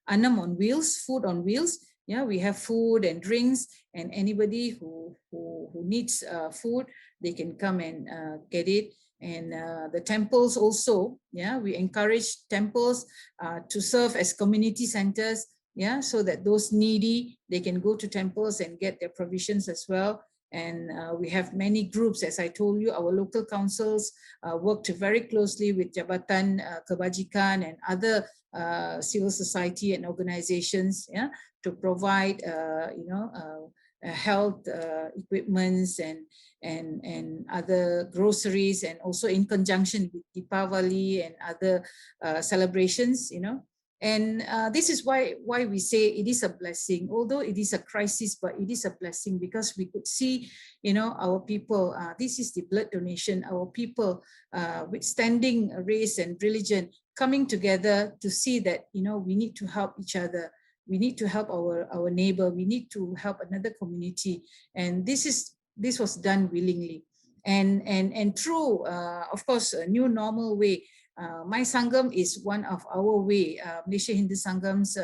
Anam on wheels, food on wheels. Yeah, we have food and drinks, and anybody who needs food, they can come and get it. And the temples also, we encourage temples to serve as community centers, so that those needy, they can go to temples and get their provisions as well. And we have many groups, as I told you, our local councils worked very closely with Jabatan Kebajikan and other civil society and organizations, to provide health equipments and other groceries, and also in conjunction with Deepavali and other celebrations, And this is why we say it is a blessing, although it is a crisis, but it is a blessing, because we could see, our people, this is the blood donation, our people withstanding race and religion, coming together to see that, we need to help each other. We need to help our neighbor. We need to help another community. And this was done willingly. And through, of course, a new normal way. My Sangam is one of our way. Malaysia Hindu Sangam's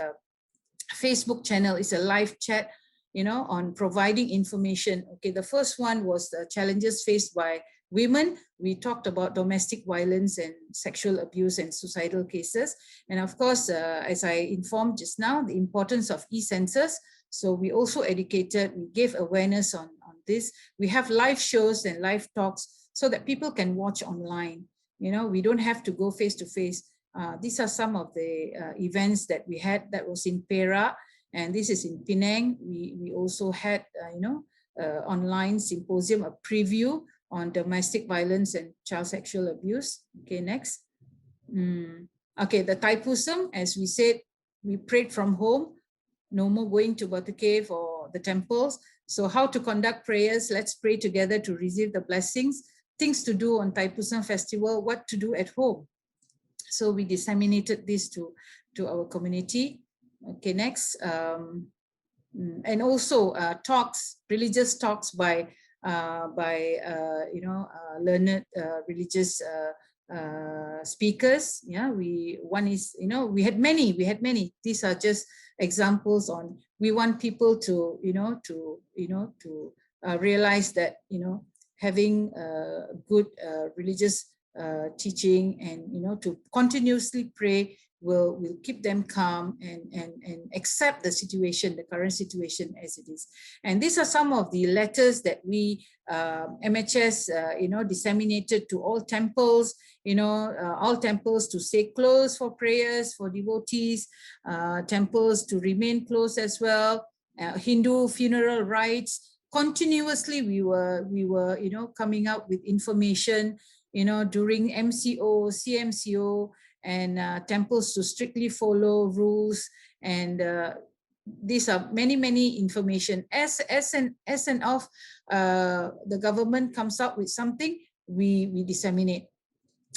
Facebook channel is a live chat, on providing information. Okay, the first one was the challenges faced by women. We talked about domestic violence and sexual abuse and suicidal cases. And of course, as I informed just now, the importance of e-census. So we also educated, we gave awareness on this. We have live shows and live talks so that people can watch online. We don't have to go face to face. These are some of the events that we had. That was in Perak, and this is in Penang. We also had, online symposium, a preview on domestic violence and child sexual abuse. Okay, next. Okay, the Thaipusam, as we said, we prayed from home. No more going to Batu Cave or the temples. So how to conduct prayers? Let's pray together to receive the blessings. Things to do on Thaipusam festival, what to do at home. So we disseminated this to our community. Okay, next. And also talks, religious talks by learned religious speakers. One is, we had many. These are just examples on. We want people to realize that having good religious teaching and to continuously pray will keep them calm and accept the situation, the current situation as it is. And these are some of the letters that we MHS disseminated to all temples, all temples to stay closed for prayers for devotees, temples to remain closed as well, Hindu funeral rites. Continuously we were coming out with information, during MCO, CMCO, and temples to strictly follow rules. And these are many information. As and of the government comes up with something, we disseminate.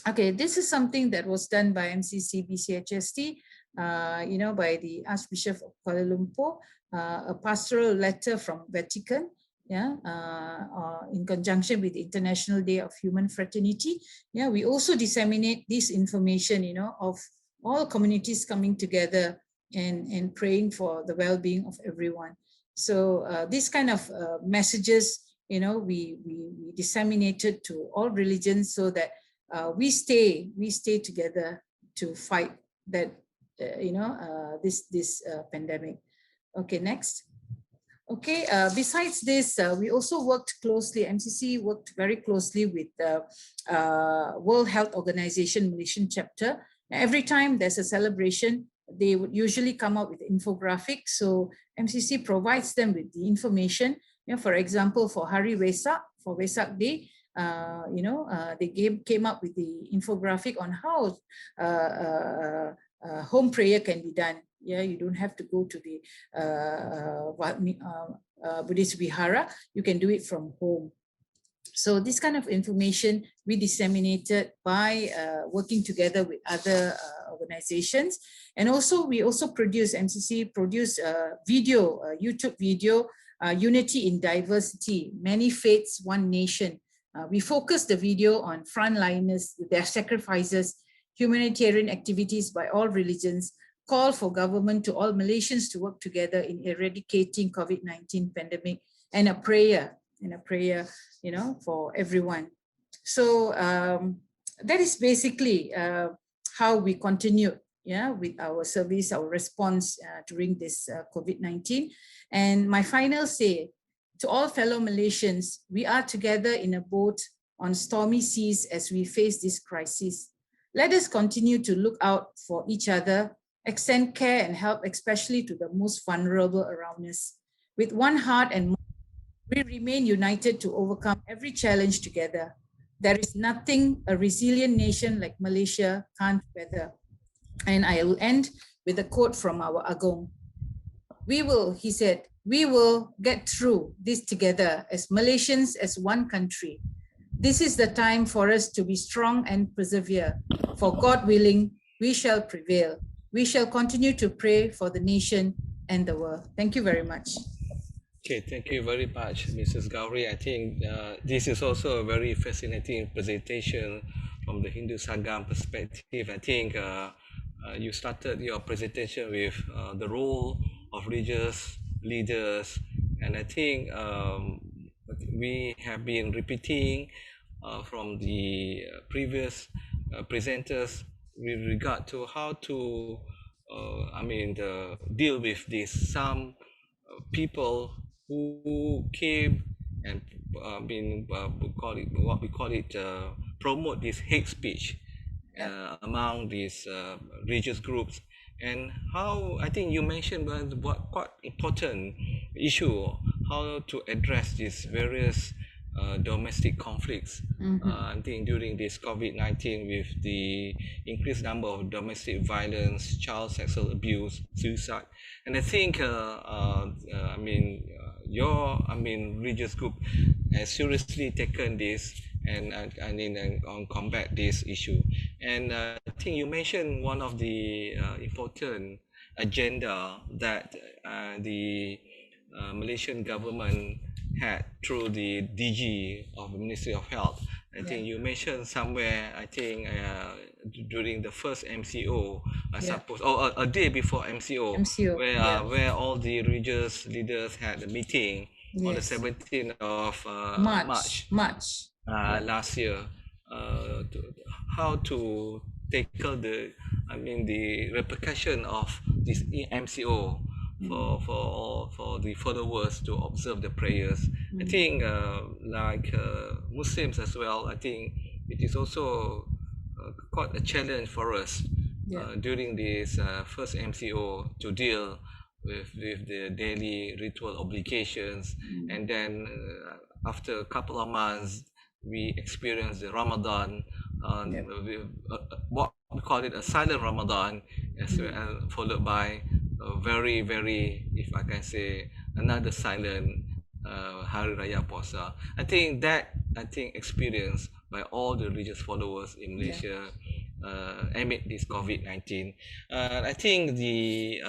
Okay, this is something that was done by MCC BCHST, by the Archbishop of Kuala Lumpur, a pastoral letter from Vatican, in conjunction with the International Day of Human Fraternity. We also disseminate this information, of all communities coming together and praying for the well-being of everyone. So this kind of messages, we disseminated to all religions so that we stay together to fight that, this pandemic. Okay, next. Okay, besides this, we also worked closely, MCC worked very closely with the World Health Organization Malaysian chapter. Every time there's a celebration, they would usually come up with infographics. So MCC provides them with the information. For example, for Hari Wesak, for Wesak Day, they came up with the infographic on how home prayer can be done. You don't have to go to the Buddhist vihara. You can do it from home. So this kind of information we disseminated by working together with other organizations. And also we also MCC produced a video, a YouTube video, Unity in Diversity, Many Faiths, One Nation. We focused the video on frontliners, their sacrifices, humanitarian activities by all religions, call for government to all Malaysians to work together in eradicating COVID-19 pandemic, and a prayer, for everyone. So that is basically how we continue, with our service, our response during this COVID-19. And my final say to all fellow Malaysians, we are together in a boat on stormy seas as we face this crisis. Let us continue to look out for each other, extend care and help, especially to the most vulnerable around us. With one heart and mind, we remain united to overcome every challenge together. There is nothing a resilient nation like Malaysia can't weather. And I will end with a quote from our Agong. We will, he said, we will get through this together as Malaysians, as one country. This is the time for us to be strong and persevere. For God willing, we shall prevail. We shall continue to pray for the nation and the world. Thank you very much. Okay, thank you very much, Mrs. Gowri. I think this is also a very fascinating presentation from the Hindu Sangam perspective. I think you started your presentation with the role of religious leaders, and I think we have been repeating from the previous presenters with regard to how to deal with this. Some people who came and promote this hate speech among these religious groups, and how I think you mentioned what quite important issue, how to address these various domestic conflicts. I think during this COVID-19, with the increased number of domestic violence, child sexual abuse, suicide, and I think your religious group has seriously taken this and combat this issue. And I think you mentioned one of the important agenda that the Malaysian government had through the DG of the Ministry of Health. I think you mentioned somewhere, I think during the first MCO, I suppose, or a day before MCO, where all the religious leaders had a meeting on the 17th of March last year, how to tackle the repercussion of this MCO for the followers to observe the prayers. I think like Muslims as well, I think it is also quite a challenge for us during this first MCO to deal with the daily ritual obligations, and then after a couple of months we experienced the Ramadan, Yep. what we call it a silent Ramadan, as well, followed by a very, very, if I can say, another silent Hari Raya Puasa. I think experience by all the religious followers in Yeah. Malaysia amid this COVID-19. I think the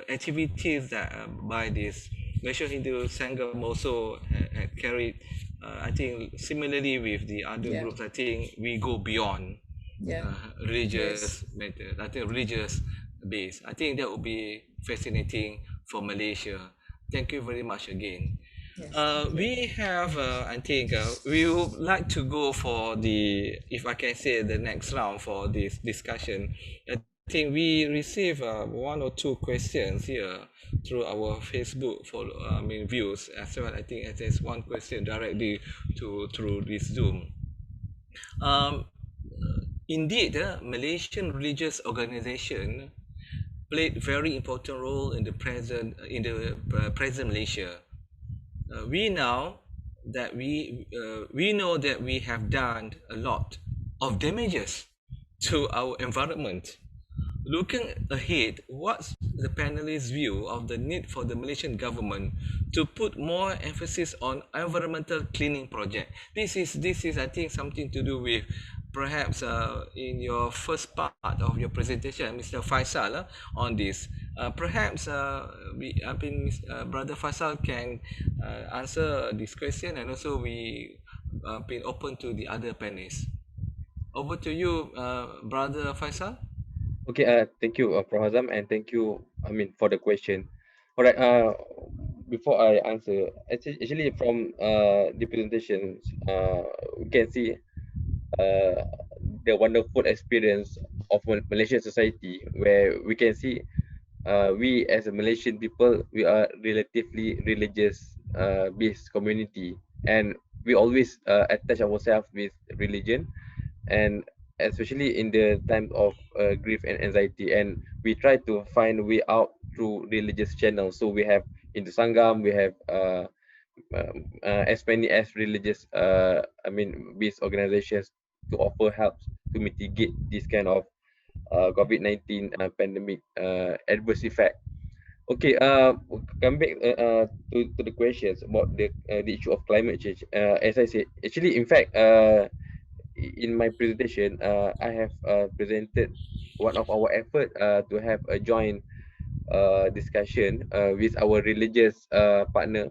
activities that by this Malaysia Hindu Sangam also had carried, I think similarly with the other Yeah. groups, I think we go beyond Yeah. religious Yes. matter. I think religious base. I think that would be fascinating for Malaysia. Thank you very much again. Yes. Thank you. We have, I think, we would like to go for the, if I can say, the next round for this discussion. I think we receive one or two questions here through our Facebook for, views as well. I think there's one question directly through this Zoom. Um, Indeed, Malaysian religious organization played very important role in the present Malaysia. We know that we know that we have done a lot of damages to our environment. Looking ahead, what's the panelists' view of the need for the Malaysian government to put more emphasis on environmental cleaning project? This is I think something to do with perhaps in your first part of your presentation, Mr. Faisal, on this. Perhaps Brother Faisal can answer this question, and also we been open to the other panelists. Over to you, Brother Faisal. Okay, thank you, Prof. Azam, and thank you, for the question. All right, before I answer, actually from the presentations, we can see uh, the wonderful experience of Malaysian society, where we can see we as a Malaysian people, we are relatively religious based community, and we always attach ourselves with religion, and especially in the time of grief and anxiety, and we try to find a way out through religious channels. So we have in the Sangam, we have as many as religious based organizations to offer help to mitigate this kind of COVID-19 pandemic adverse effect. Okay, come back to the questions about the issue of climate change. As I said, actually, in fact, in my presentation, I have presented one of our effort to have a joint discussion with our religious partner.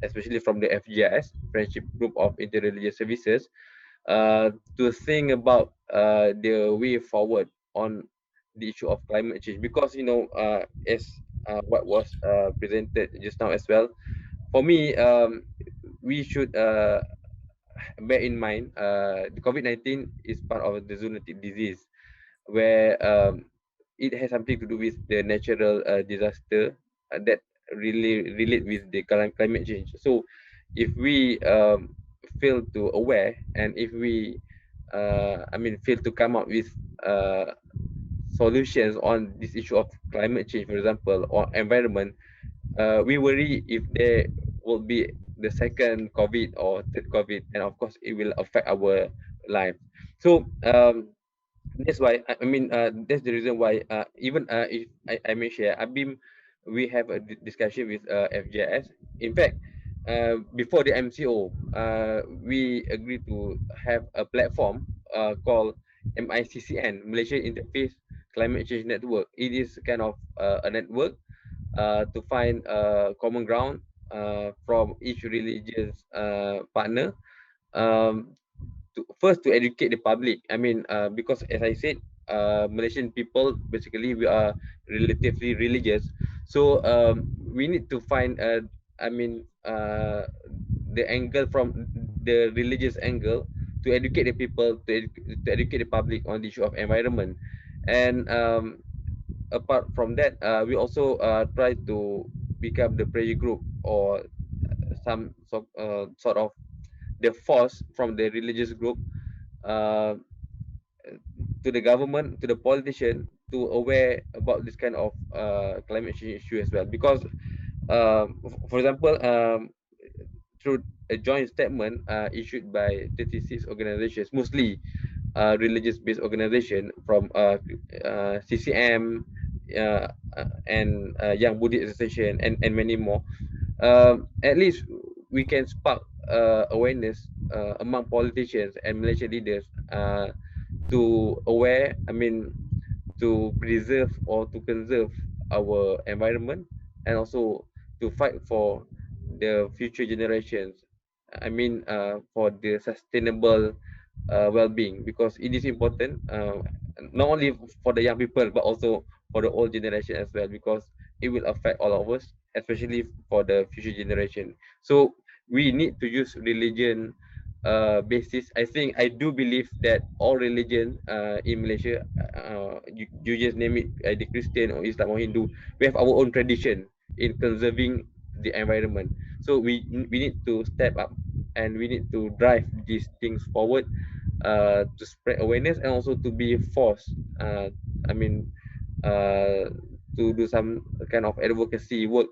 Especially from the FGIS, Friendship Group of Interreligious Services, to think about the way forward on the issue of climate change, because as what was presented just now as well, for me, we should bear in mind the COVID-19 is part of the zoonotic disease, where it has something to do with the natural disaster that really relate with the climate change. So if we fail to aware, and if we fail to come up with solutions on this issue of climate change, for example, or environment, we worry if there will be the second COVID or third COVID, and of course it will affect our life. So that's why that's the reason why even if I may share, ABIM, we have a discussion with FGIS. In fact, before the MCO, we agreed to have a platform called MICCN, Malaysia Interfaith Climate Change Network. It is kind of a network to find common ground from each religious partner, um, to educate the public. Because as I said, Malaysian people basically we are relatively religious, so we need to find the angle from the religious angle to educate the people, to educate the public on the issue of environment. And apart from that, we also try to become the pressure group, or sort of the force from the religious group uh, to the government, to the politician, to aware about this kind of climate change issue as well. Because, for example, through a joint statement issued by 36 organizations, mostly religious-based organization from CCM and Young Buddhist Association and many more. At least we can spark awareness among politicians and Malaysian leaders to aware, to preserve or to conserve our environment, and also to fight for the future generations. For the sustainable well-being, because it is important, not only for the young people but also for the old generation as well, because it will affect all of us, especially for the future generation. So we need to use religion basis. I do believe that all religion in Malaysia, you just name it, the Christian or Islam or Hindu, we have our own tradition in conserving the environment. So we need to step up and we need to drive these things forward to spread awareness and also to be forced. To do some kind of advocacy work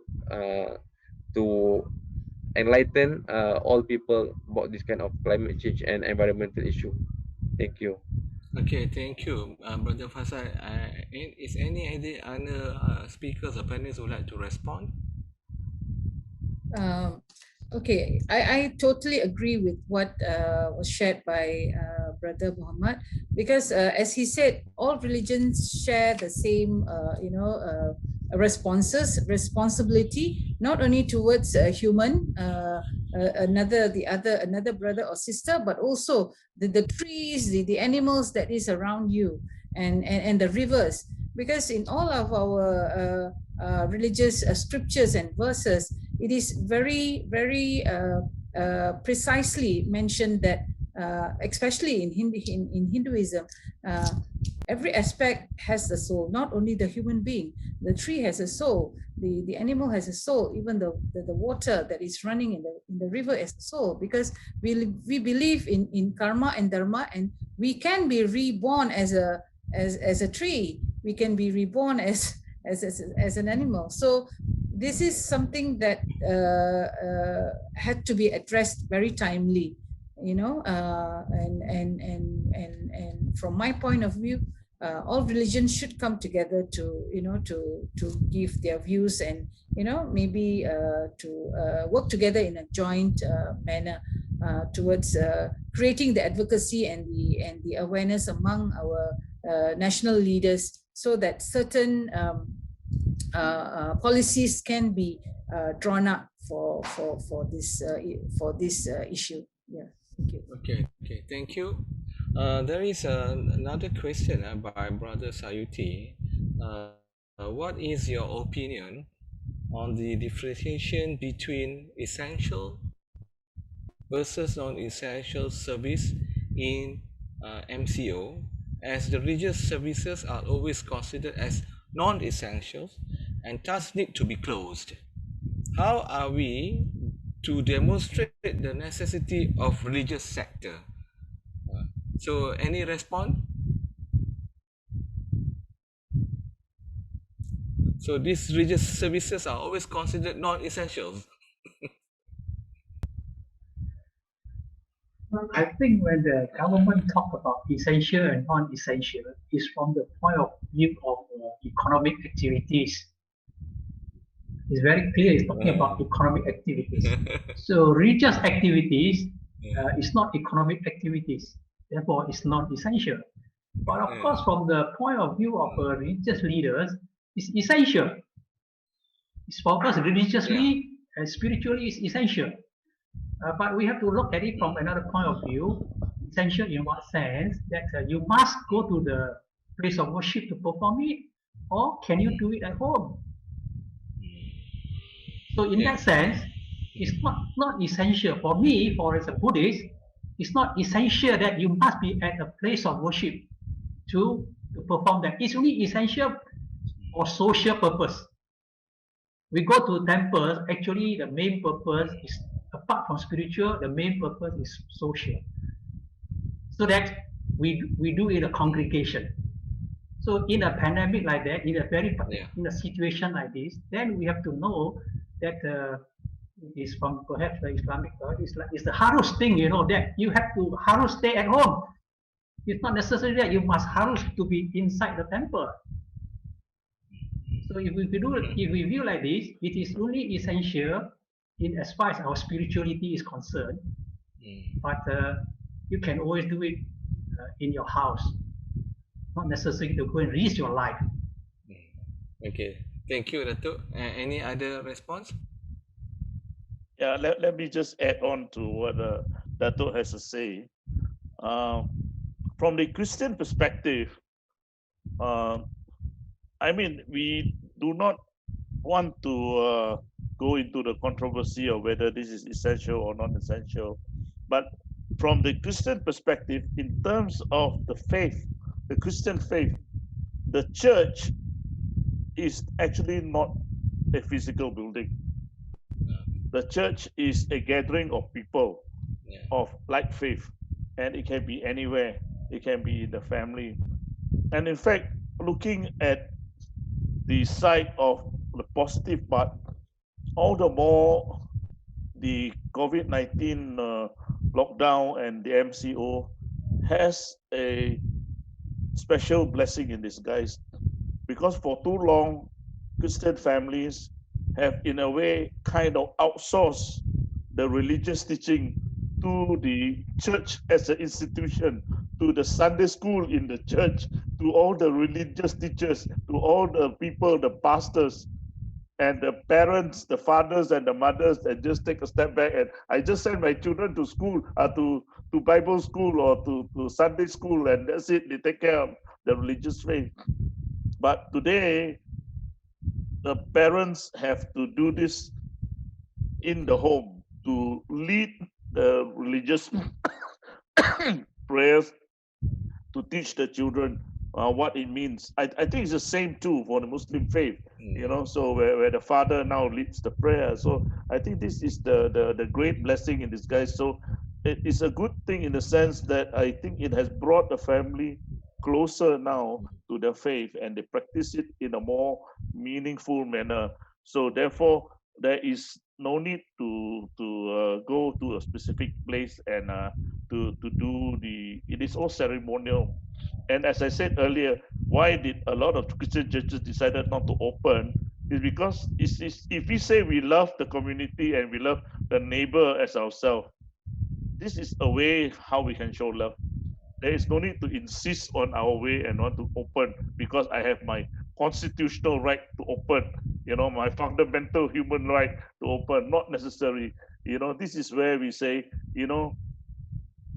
to enlighten all people about this kind of climate change and environmental issue. Thank you. Okay, thank you, Brother Faisal. Is any other speakers or panelists who would like to respond? Okay, I totally agree with what was shared by Brother Mohamed, because as he said, all religions share the same, responsibility, not only towards a human, another brother or sister, but also the trees, the animals that is around you, and the rivers, because in all of our religious scriptures and verses, it is very, very precisely mentioned that, especially in Hinduism, every aspect has a soul, not only the human being. The tree has a soul, the animal has a soul, even the water that is running in the river has a soul, because we believe in karma and dharma, and we can be reborn as a tree, we can be reborn as an animal. So this is something that had to be addressed very timely, and from my point of view, all religions should come together to give their views, and maybe to work together in a joint manner towards creating the advocacy and the awareness among our national leaders, so that certain policies can be drawn up for this issue. Yeah, thank you. Okay, thank you. There is another question by Brother Sayuti. What is your opinion on the differentiation between essential versus non-essential service in MCO, as the religious services are always considered as non-essentials and thus need to be closed? How are we to demonstrate the necessity of religious sector? So any response? So these religious services are always considered non-essentials. I think when the government talk about essential and non-essential, is from the point of view of economic activities. It's very clear it's talking about economic activities. So religious activities is not economic activities, therefore it's not essential. But of course, from the point of view of religious leaders, it's essential. It's for us religiously and spiritually is essential. But we have to look at it from another point of view. Essential in what sense? That you must go to the place of worship to perform it, or can you do it at home? So in that sense, it's not essential. For me, as a Buddhist, it's not essential that you must be at a place of worship to perform that. It's only essential for social purpose. We go to temples, actually the main purpose is, apart from spiritual, the main purpose is social. So that we do in a congregation. So in a pandemic like that, in a situation like this, then we have to know that is from perhaps the Islamic, it's the harus thing, you know, that you have to harus stay at home. It's not necessary that you must harus to be inside the temple. So if we view like this, it is only essential in as far as our spirituality is concerned. But you can always do it in your house, not necessary to go and risk your life. Okay, thank you, Dato. Any other response? Yeah, let me just add on to what Dato has to say. From the Christian perspective, I mean, we do not want to go into the controversy of whether this is essential or non-essential. But from the Christian perspective, in terms of the faith, the Christian faith, the church is actually not a physical building. The church is a gathering of people of like faith, and it can be anywhere. It can be in the family. And in fact, looking at the side of the positive part, all the more the COVID-19 lockdown and the MCO has a special blessing in disguise, because for too long, Christian families have, in a way, kind of outsourced the religious teaching to the church as an institution, to the Sunday school in the church, to all the religious teachers, to all the people, the pastors, and the parents, the fathers and the mothers, and just take a step back. And I just send my children to school, to Bible school or to Sunday school, and that's it. They take care of the religious faith. But today, the parents have to do this in the home to lead the religious prayers, to teach the children what it means. I think it's the same too for the Muslim faith, you know, so where the father now leads the prayer. So I think this is the great blessing in disguise. So it's a good thing in the sense that I think it has brought the family closer now to the faith, and they practice it in a more meaningful manner. So therefore, there is no need to go to a specific place and to do the. It is all ceremonial. And as I said earlier, why did a lot of Christian churches decided not to open? Is because if we say we love the community and we love the neighbor as ourselves, this is a way how we can show love. There is no need to insist on our way and want to open because I have my constitutional right to open, you know, my fundamental human right to open. Not necessary. You know, this is where we say, you know,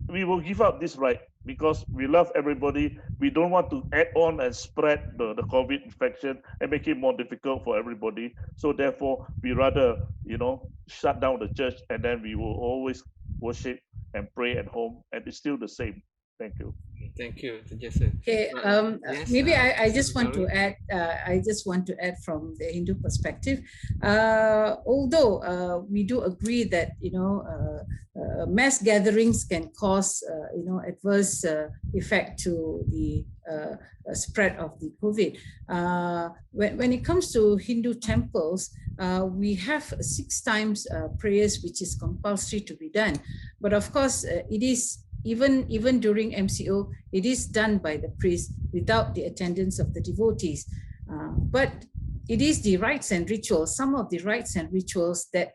we will give up this right because we love everybody. We don't want to add on and spread the COVID infection and make it more difficult for everybody. So therefore, we rather, you know, shut down the church, and then we will always worship and pray at home, and it's still the same. Thank you. Thank you, Jason. Okay, Yes, maybe I just want to Gowri? add. I just want to add from the Hindu perspective. Although we do agree that mass gatherings can cause adverse effect to the spread of the COVID. When it comes to Hindu temples, we have 6 times prayers which is compulsory to be done. But of course, it is even during MCO, it is done by the priest without the attendance of the devotees. But it is the rites and rituals, some of the rites and rituals that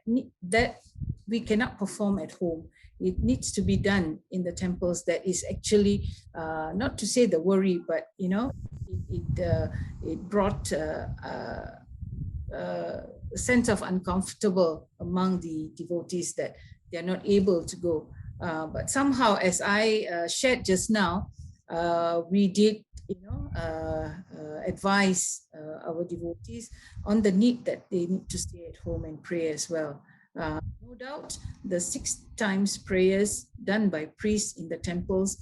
we cannot perform at home. It needs to be done in the temples. That is actually not to say the worry, but it brought a sense of uncomfortable among the devotees that they are not able to go. But somehow, as I shared just now, we did, advise our devotees on the need that they need to stay at home and pray as well. No doubt, the 6 times prayers done by priests in the temples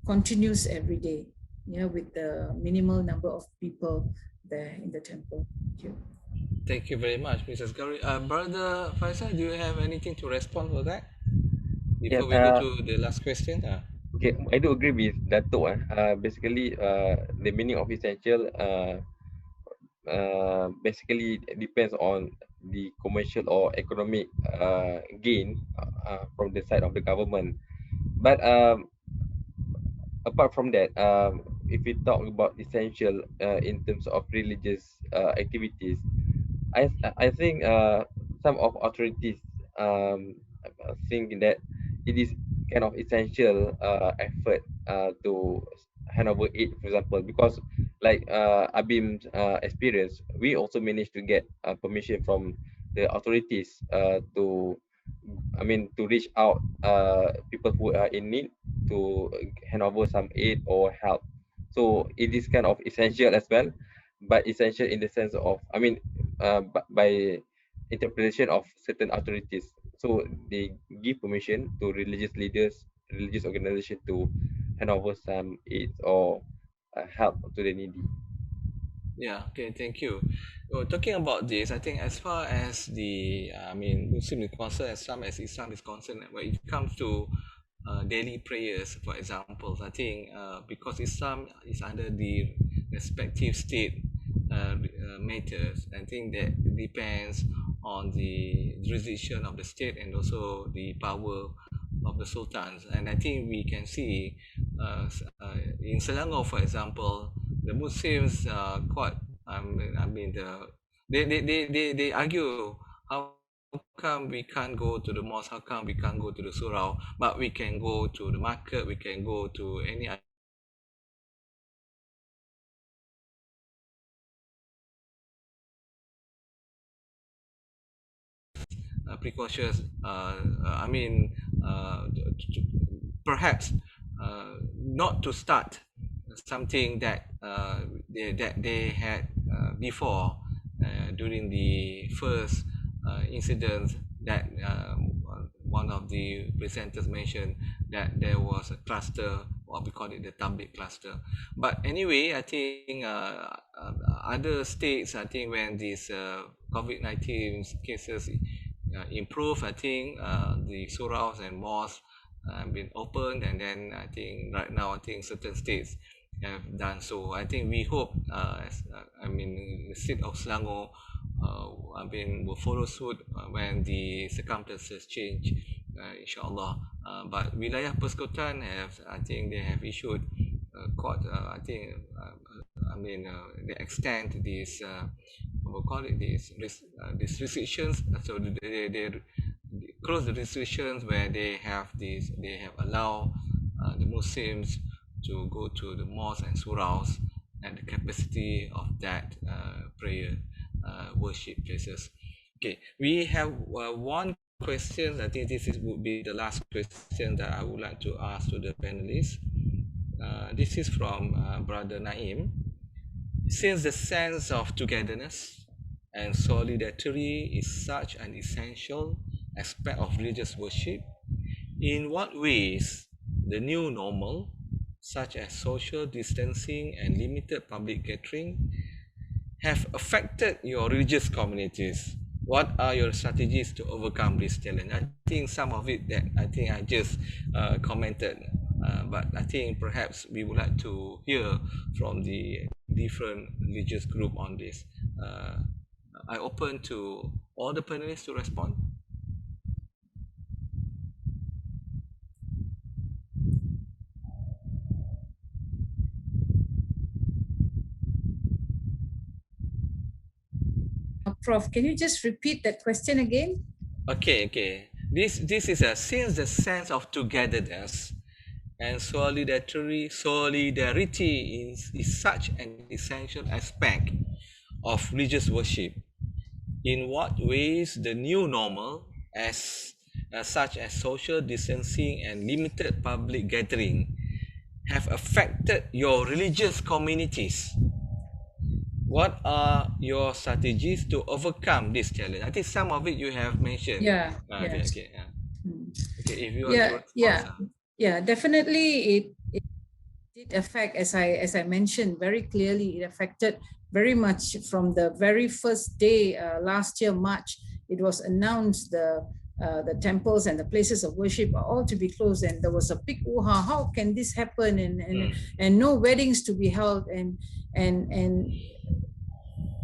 continues every day, with the minimal number of people there in the temple. Thank you. Thank you very much, Mrs. Gowri. Brother Faisal, do you have anything to respond to that before we go to the last question? Okay, I do agree with Dato. Basically, the meaning of essential basically depends on the commercial or economic gain from the side of the government. But apart from that, if we talk about essential in terms of religious activities, I think some of authorities think that it is kind of essential effort to hand over aid, for example, because like ABIM's experience, we also managed to get permission from the authorities to, I mean, to reach out people who are in need to hand over some aid or help. So it is kind of essential as well, but essential in the sense of, I mean, by interpretation of certain authorities. So they give permission to religious leaders, religious organization to hand over some aid or help to the needy. Yeah, okay, thank you. Talking about this, I think as far as the, I mean, Muslim is concerned, as far as Islam is concerned, when it comes to daily prayers, for example, I think because Islam is under the respective state matters, I think that depends on the jurisdiction of the state and also the power of the sultans. And I think we can see in Selangor, for example, the Muslims quite, I mean they argue, how come we can't go to the mosque, how come we can't go to the surau, but we can go to the market, we can go to any precautions, I mean, perhaps not to start something that they had before during the first incident that one of the presenters mentioned, that there was a cluster, or we call it the tablet cluster. But anyway, I think other states, I think when these COVID-19 cases improve, I think the suraus and mosques been opened, and then I think right now I think certain states have done so. I think we hope I mean the state of Selangor I mean will follow suit when the circumstances change, inshallah. But wilayah persekutuan have, I think they have issued quite I think I mean they extend this we'll call it these restrictions. So they close the restrictions where they have allow the Muslims to go to the mosques and suraus and the capacity of that prayer worship places. Okay, we have one question. I think would be the last question that I would like to ask to the panelists. This is from Brother Naim. Since the sense of togetherness and solidarity is such an essential aspect of religious worship, in what ways the new normal, such as social distancing and limited public gathering, have affected your religious communities? What are your strategies to overcome this challenge? I think some of it that I think I just commented, but I think perhaps we would like to hear from the different religious group on this. I open to all the panelists to respond. Prof, can you just repeat that question again? Okay. This is a, since the sense of togetherness and solidarity is such an essential aspect of religious worship, in what ways the new normal, such as social distancing and limited public gathering, have affected your religious communities? What are your strategies to overcome this challenge? I think some of it you have mentioned. Yeah. Okay. Okay, if you want to respond. Definitely it did affect, as I mentioned very clearly, it affected very much from the very first day last year, March. It was announced the temples and the places of worship are all to be closed, and there was a big ooh-ha, how can this happen, and no weddings to be held, and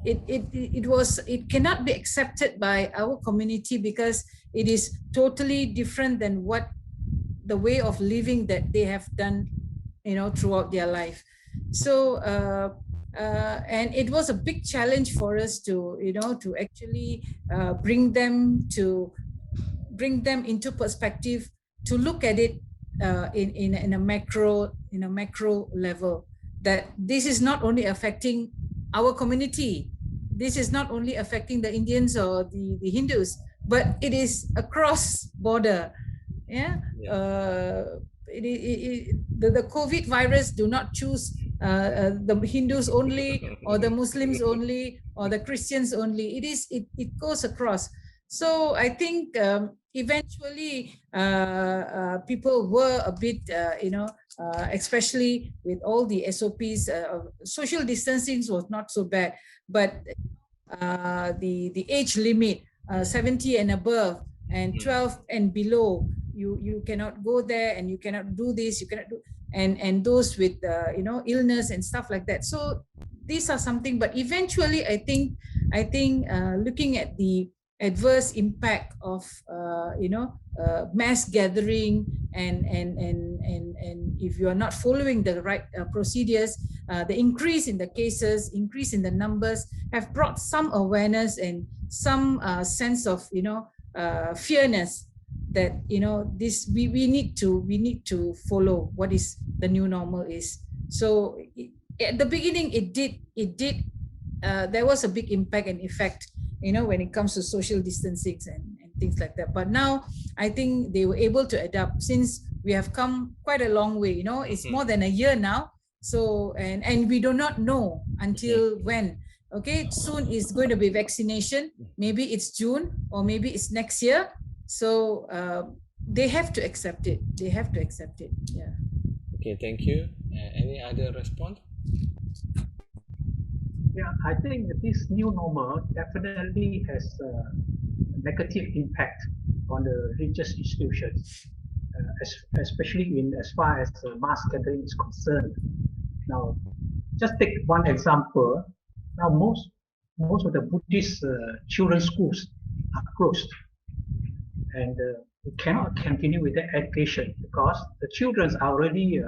it cannot be accepted by our community because it is totally different than what the way of living that they have done, throughout their life. So and it was a big challenge for us to to actually bring them into perspective, to look at it in a macro level, that this is not only affecting our community, this is not only affecting the Indians or the Hindus, but it is across border. The COVID virus do not choose the Hindus only, or the Muslims only, or the Christians only. It goes across. So I think eventually people were a bit, especially with all the SOPs, social distancing was not so bad, but the age limit, 70 and above, and 12 and below, you cannot go there, and you cannot do this, you cannot do, and those with illness and stuff like that. So these are something, but eventually I think looking at the adverse impact of mass gathering, and if you are not following the right procedures, the increase in the cases, increase in the numbers, have brought some awareness and some sense of fearness, that this we need to follow what is the new normal is. So at the beginning it did there was a big impact and effect when it comes to social distancing and things like that. But now I think they were able to adapt, since we have come quite a long way. It's more than a year now. So and we do not know until when. Okay, soon is going to be vaccination. Maybe it's June, or maybe it's next year. So they have to accept it. They have to accept it. Yeah. Okay, thank you. Any other response? Yeah, I think this new normal definitely has a negative impact on the religious institutions, especially as far as mass gathering is concerned. Now, just take one example. Now, most of the Buddhist children's schools are closed, and we cannot continue with their education because the children are already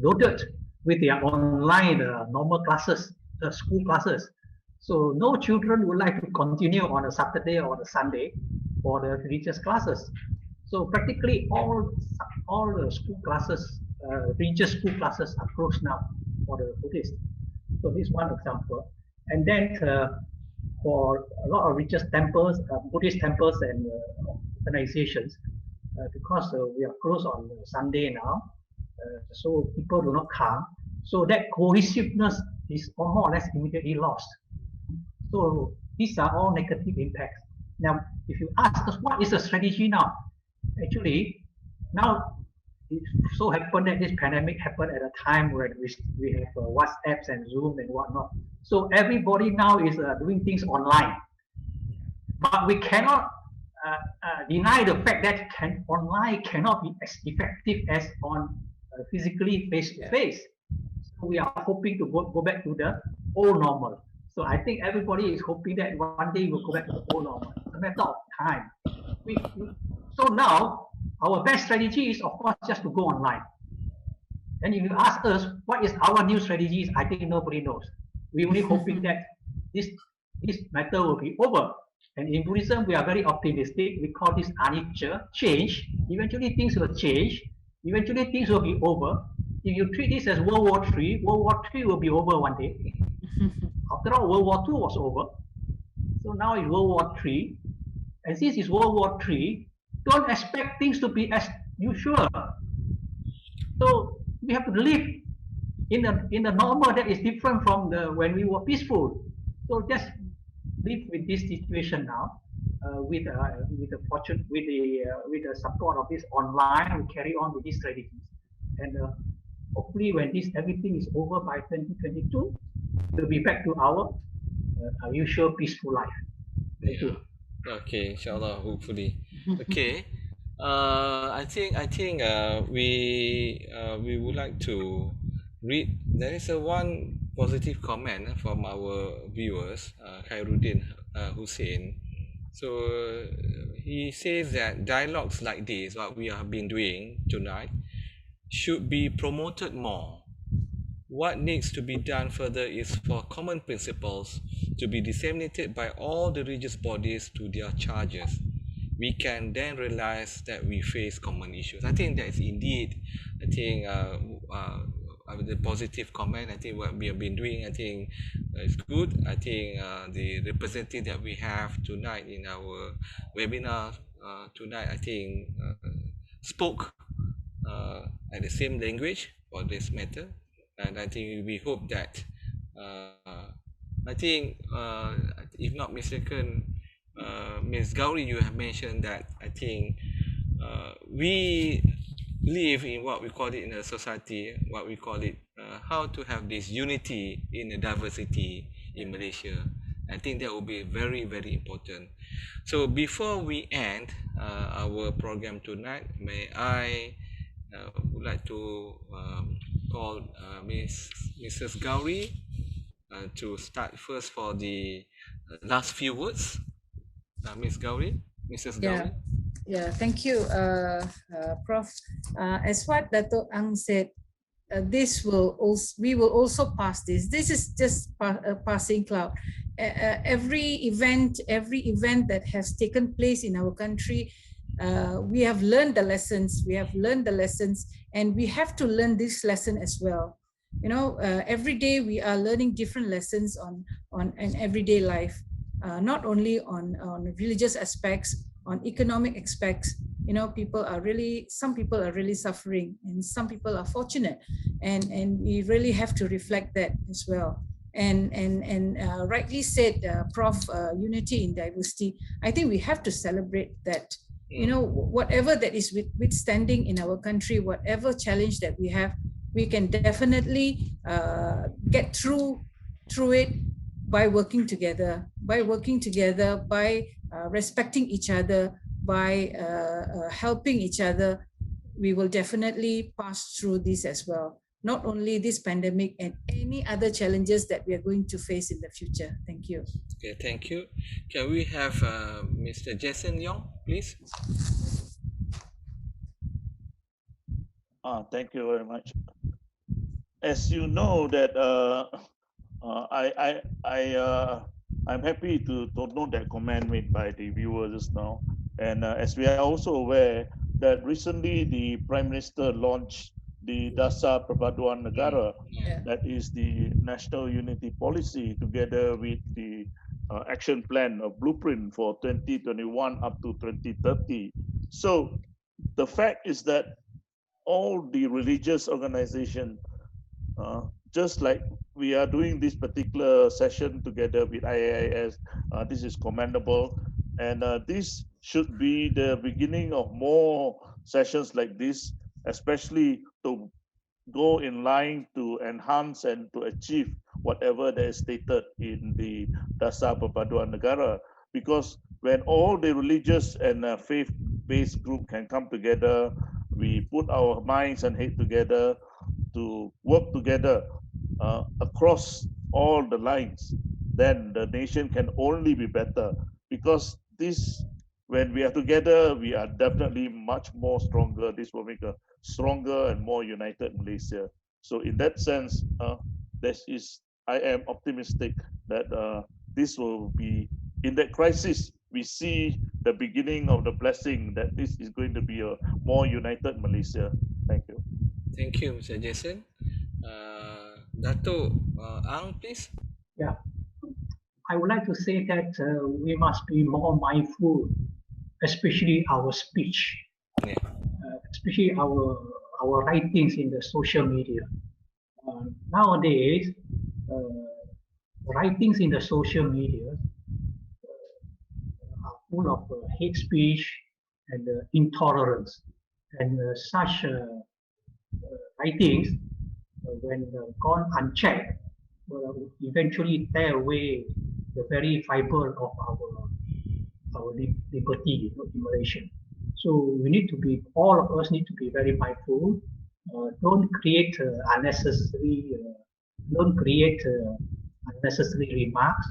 loaded with their online normal classes, school classes. So no children would like to continue on a Saturday or a Sunday for the religious classes. So practically all the school classes, religious school classes, are closed now for the Buddhist. So this is one example. And then for a lot of religious temples, Buddhist temples and organizations, because we are closed on Sunday now, so people do not come. So that cohesiveness is more or less immediately lost. So these are all negative impacts. Now, if you ask us what is the strategy now, actually, now it so happened that this pandemic happened at a time when we have WhatsApps and Zoom and whatnot. So everybody now is doing things online. But we cannot deny the fact that online cannot be as effective as on physically face-to-face. So we are hoping to go back to the old normal. So I think everybody is hoping that one day we'll go back to the old normal. It's a matter of time. So now, our best strategy is, of course, just to go online. And if you ask us what is our new strategies, I think nobody knows. We're only hoping that this matter will be over. And in Buddhism, we are very optimistic. We call this anicca, change. Eventually, things will change. Eventually, things will be over. If you treat this as World War III, World War III will be over one day. After all, World War II was over. So now it's World War III. And since it's World War III, don't expect things to be as usual. So we have to live in the normal that is different from when we were peaceful. So just live with this situation now, with the support of this online. We carry on with these strategies, and hopefully when everything is over by 2022, we'll be back to our usual peaceful life. Thank you. Okay, inshallah, hopefully. Okay. I think we would like to read. There is one positive comment from our viewers, Khairuddin Hussein. So he says that dialogues like this, what we have been doing tonight, should be promoted more. What needs to be done further is for common principles to be disseminated by all the religious bodies to their charges. We can then realize that we face common issues. I think that is indeed, I think, the positive comment. I think what we have been doing, I think, is good. I think the representative that we have tonight in our webinar tonight, I think, spoke at the same language for this matter, and I think we hope that I think if not mistaken, Ms. Gowri, you have mentioned that I think we live in what we call it in a society, what we call it how to have this unity in the diversity in Malaysia. I think that will be very, very important. So before we end our program tonight, may I would like to call Mrs. Gowri to start first for the last few words. Ms. Gowri, Mrs. Gowri. Yeah, thank you, Prof. As what Dato Ang said, this will also, we will also pass this. This is just a passing cloud. Every event that has taken place in our country, we have learned the lessons. And we have to learn this lesson as well. You know, every day we are learning different lessons on an everyday life, not only on religious aspects, on economic aspects. You know, some people are really suffering, and some people are fortunate, and we really have to reflect that as well. And rightly said, Prof, unity in diversity. I think we have to celebrate that. You know, whatever that is withstanding in our country, whatever challenge that we have, we can definitely get through it by working together, by respecting each other, by helping each other. We will definitely pass through this as well. Not only this pandemic and any other challenges that we are going to face in the future. Thank you. Okay, thank you. Can we have Mr. Jason Leong, please? Thank you very much. As you know that I'm happy to note that comment made by the viewers just now. And as we are also aware that recently the Prime Minister launched the Dasar Perpaduan Negara, that is the National Unity Policy, together with the action plan or blueprint for 2021 up to 2030. So the fact is that all the religious organizations, just like we are doing this particular session together with IAIS, this is commendable. And this should be the beginning of more sessions like this, especially to go in line to enhance and to achieve whatever that is stated in the Dasar Perpaduan Negara. Because when all the religious and faith-based group can come together, we put our minds and head together to work together across all the lines, then the nation can only be better. Because this, when we are together, we are definitely much more stronger. This will make a stronger and more united Malaysia. So in that sense, I am optimistic that this will be, in that crisis, we see the beginning of the blessing that this is going to be a more united Malaysia. Thank you. Thank you, Mr. Jason. Dato Ang, please. Yeah, I would like to say that we must be more mindful, especially our speech, especially our writings in the social media. Nowadays, writings in the social media are full of hate speech and intolerance, and such writings, when gone unchecked, will eventually tear away the very fiber of our liberty in Malaysia. So we need to be, all of us need to be very mindful. Don't create unnecessary don't create unnecessary remarks.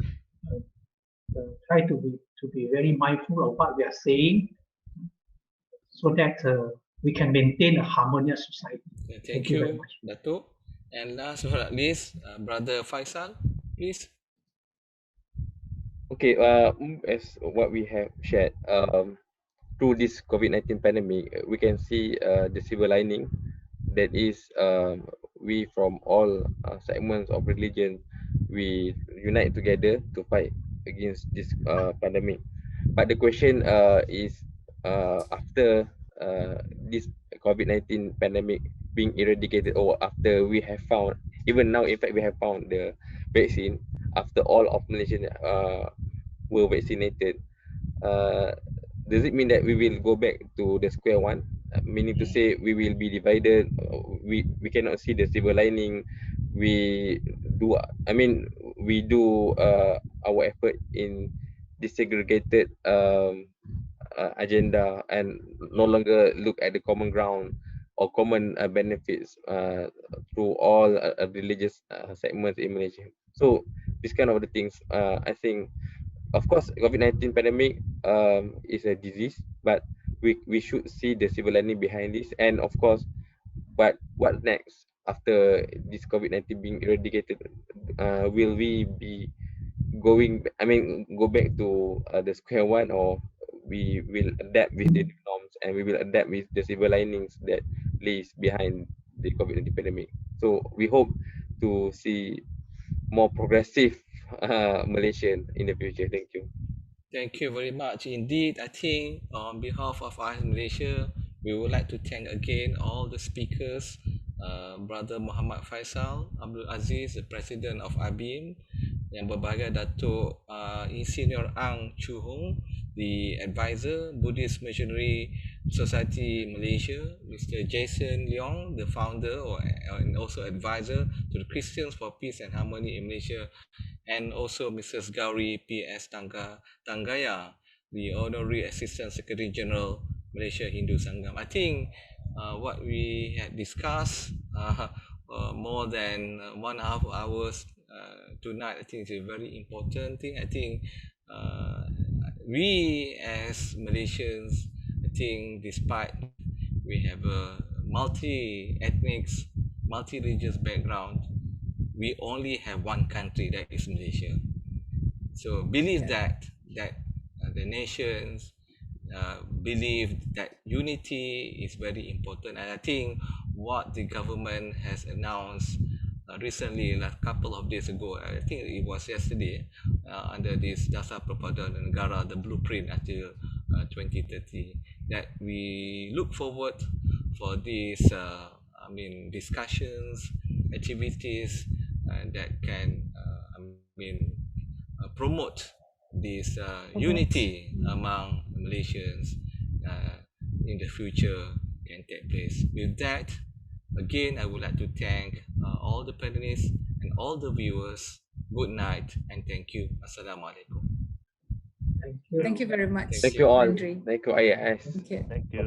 Try to be very mindful of what we are saying, so that we can maintain a harmonious society. Thank you very you, much. Dato. And last but not least, Brother Faisal, please. Okay, as what we have shared, through this COVID-19 pandemic, we can see the silver lining. That is, we from all segments of religion, we unite together to fight against this pandemic. But the question is, after this COVID-19 pandemic being eradicated, or after we have found, even now, in fact, we have found the vaccine, after all of Malaysians were vaccinated, uh, does it mean that we will go back to the square one? Meaning to say, we will be divided. We cannot see the silver lining. We do. I mean, we do our effort in desegregated agenda, and no longer look at the common ground or common benefits through all religious segments in Malaysia. So this kind of the things, I think, of course, COVID-19 pandemic is a disease, but we should see the silver lining behind this. And of course, but what next after this COVID-19 being eradicated? Will we be going, I mean, go back to the square one, or we will adapt with the new norms, and we will adapt with the silver linings that lays behind the COVID-19 pandemic? So we hope to see more progressive Malaysian in the future. Thank you. Thank you very much indeed. I think on behalf of IAIS Malaysia, we would like to thank again all the speakers, Brother Muhammad Faisal, Abdul Aziz, the President of ABIM, yang berbahagia Dato Insinyur Ang Choo, the Advisor, Buddhist Missionary Society Malaysia, Mr. Jason Leong, the Founder and also Advisor to the Christians for Peace and Harmony in Malaysia, and also Mrs. Gowri P.S. Thangaya, the Honorary Assistant Secretary General, Malaysia Hindu Sangam. I think what we had discussed more than 1.5 hours tonight, I think is a very important thing. I think we as Malaysians, I think despite we have a multi-ethnic, multi-religious background, we only have one country, that is Malaysia. So believe that the nations believe that unity is very important, and I think what the government has announced recently, like a couple of days ago, I think it was yesterday, under this Dasar Perpaduan Negara, the blueprint until 2030, that we look forward for these discussions, activities that can promote this unity among Malaysians in the future can take place. With that, again, I would like to thank all the panelists and all the viewers. Good night and thank you. Assalamualaikum. Thank you. Thank you very much, Thank you all. Andre. Thank you, IAIS. Thank you. Thank you.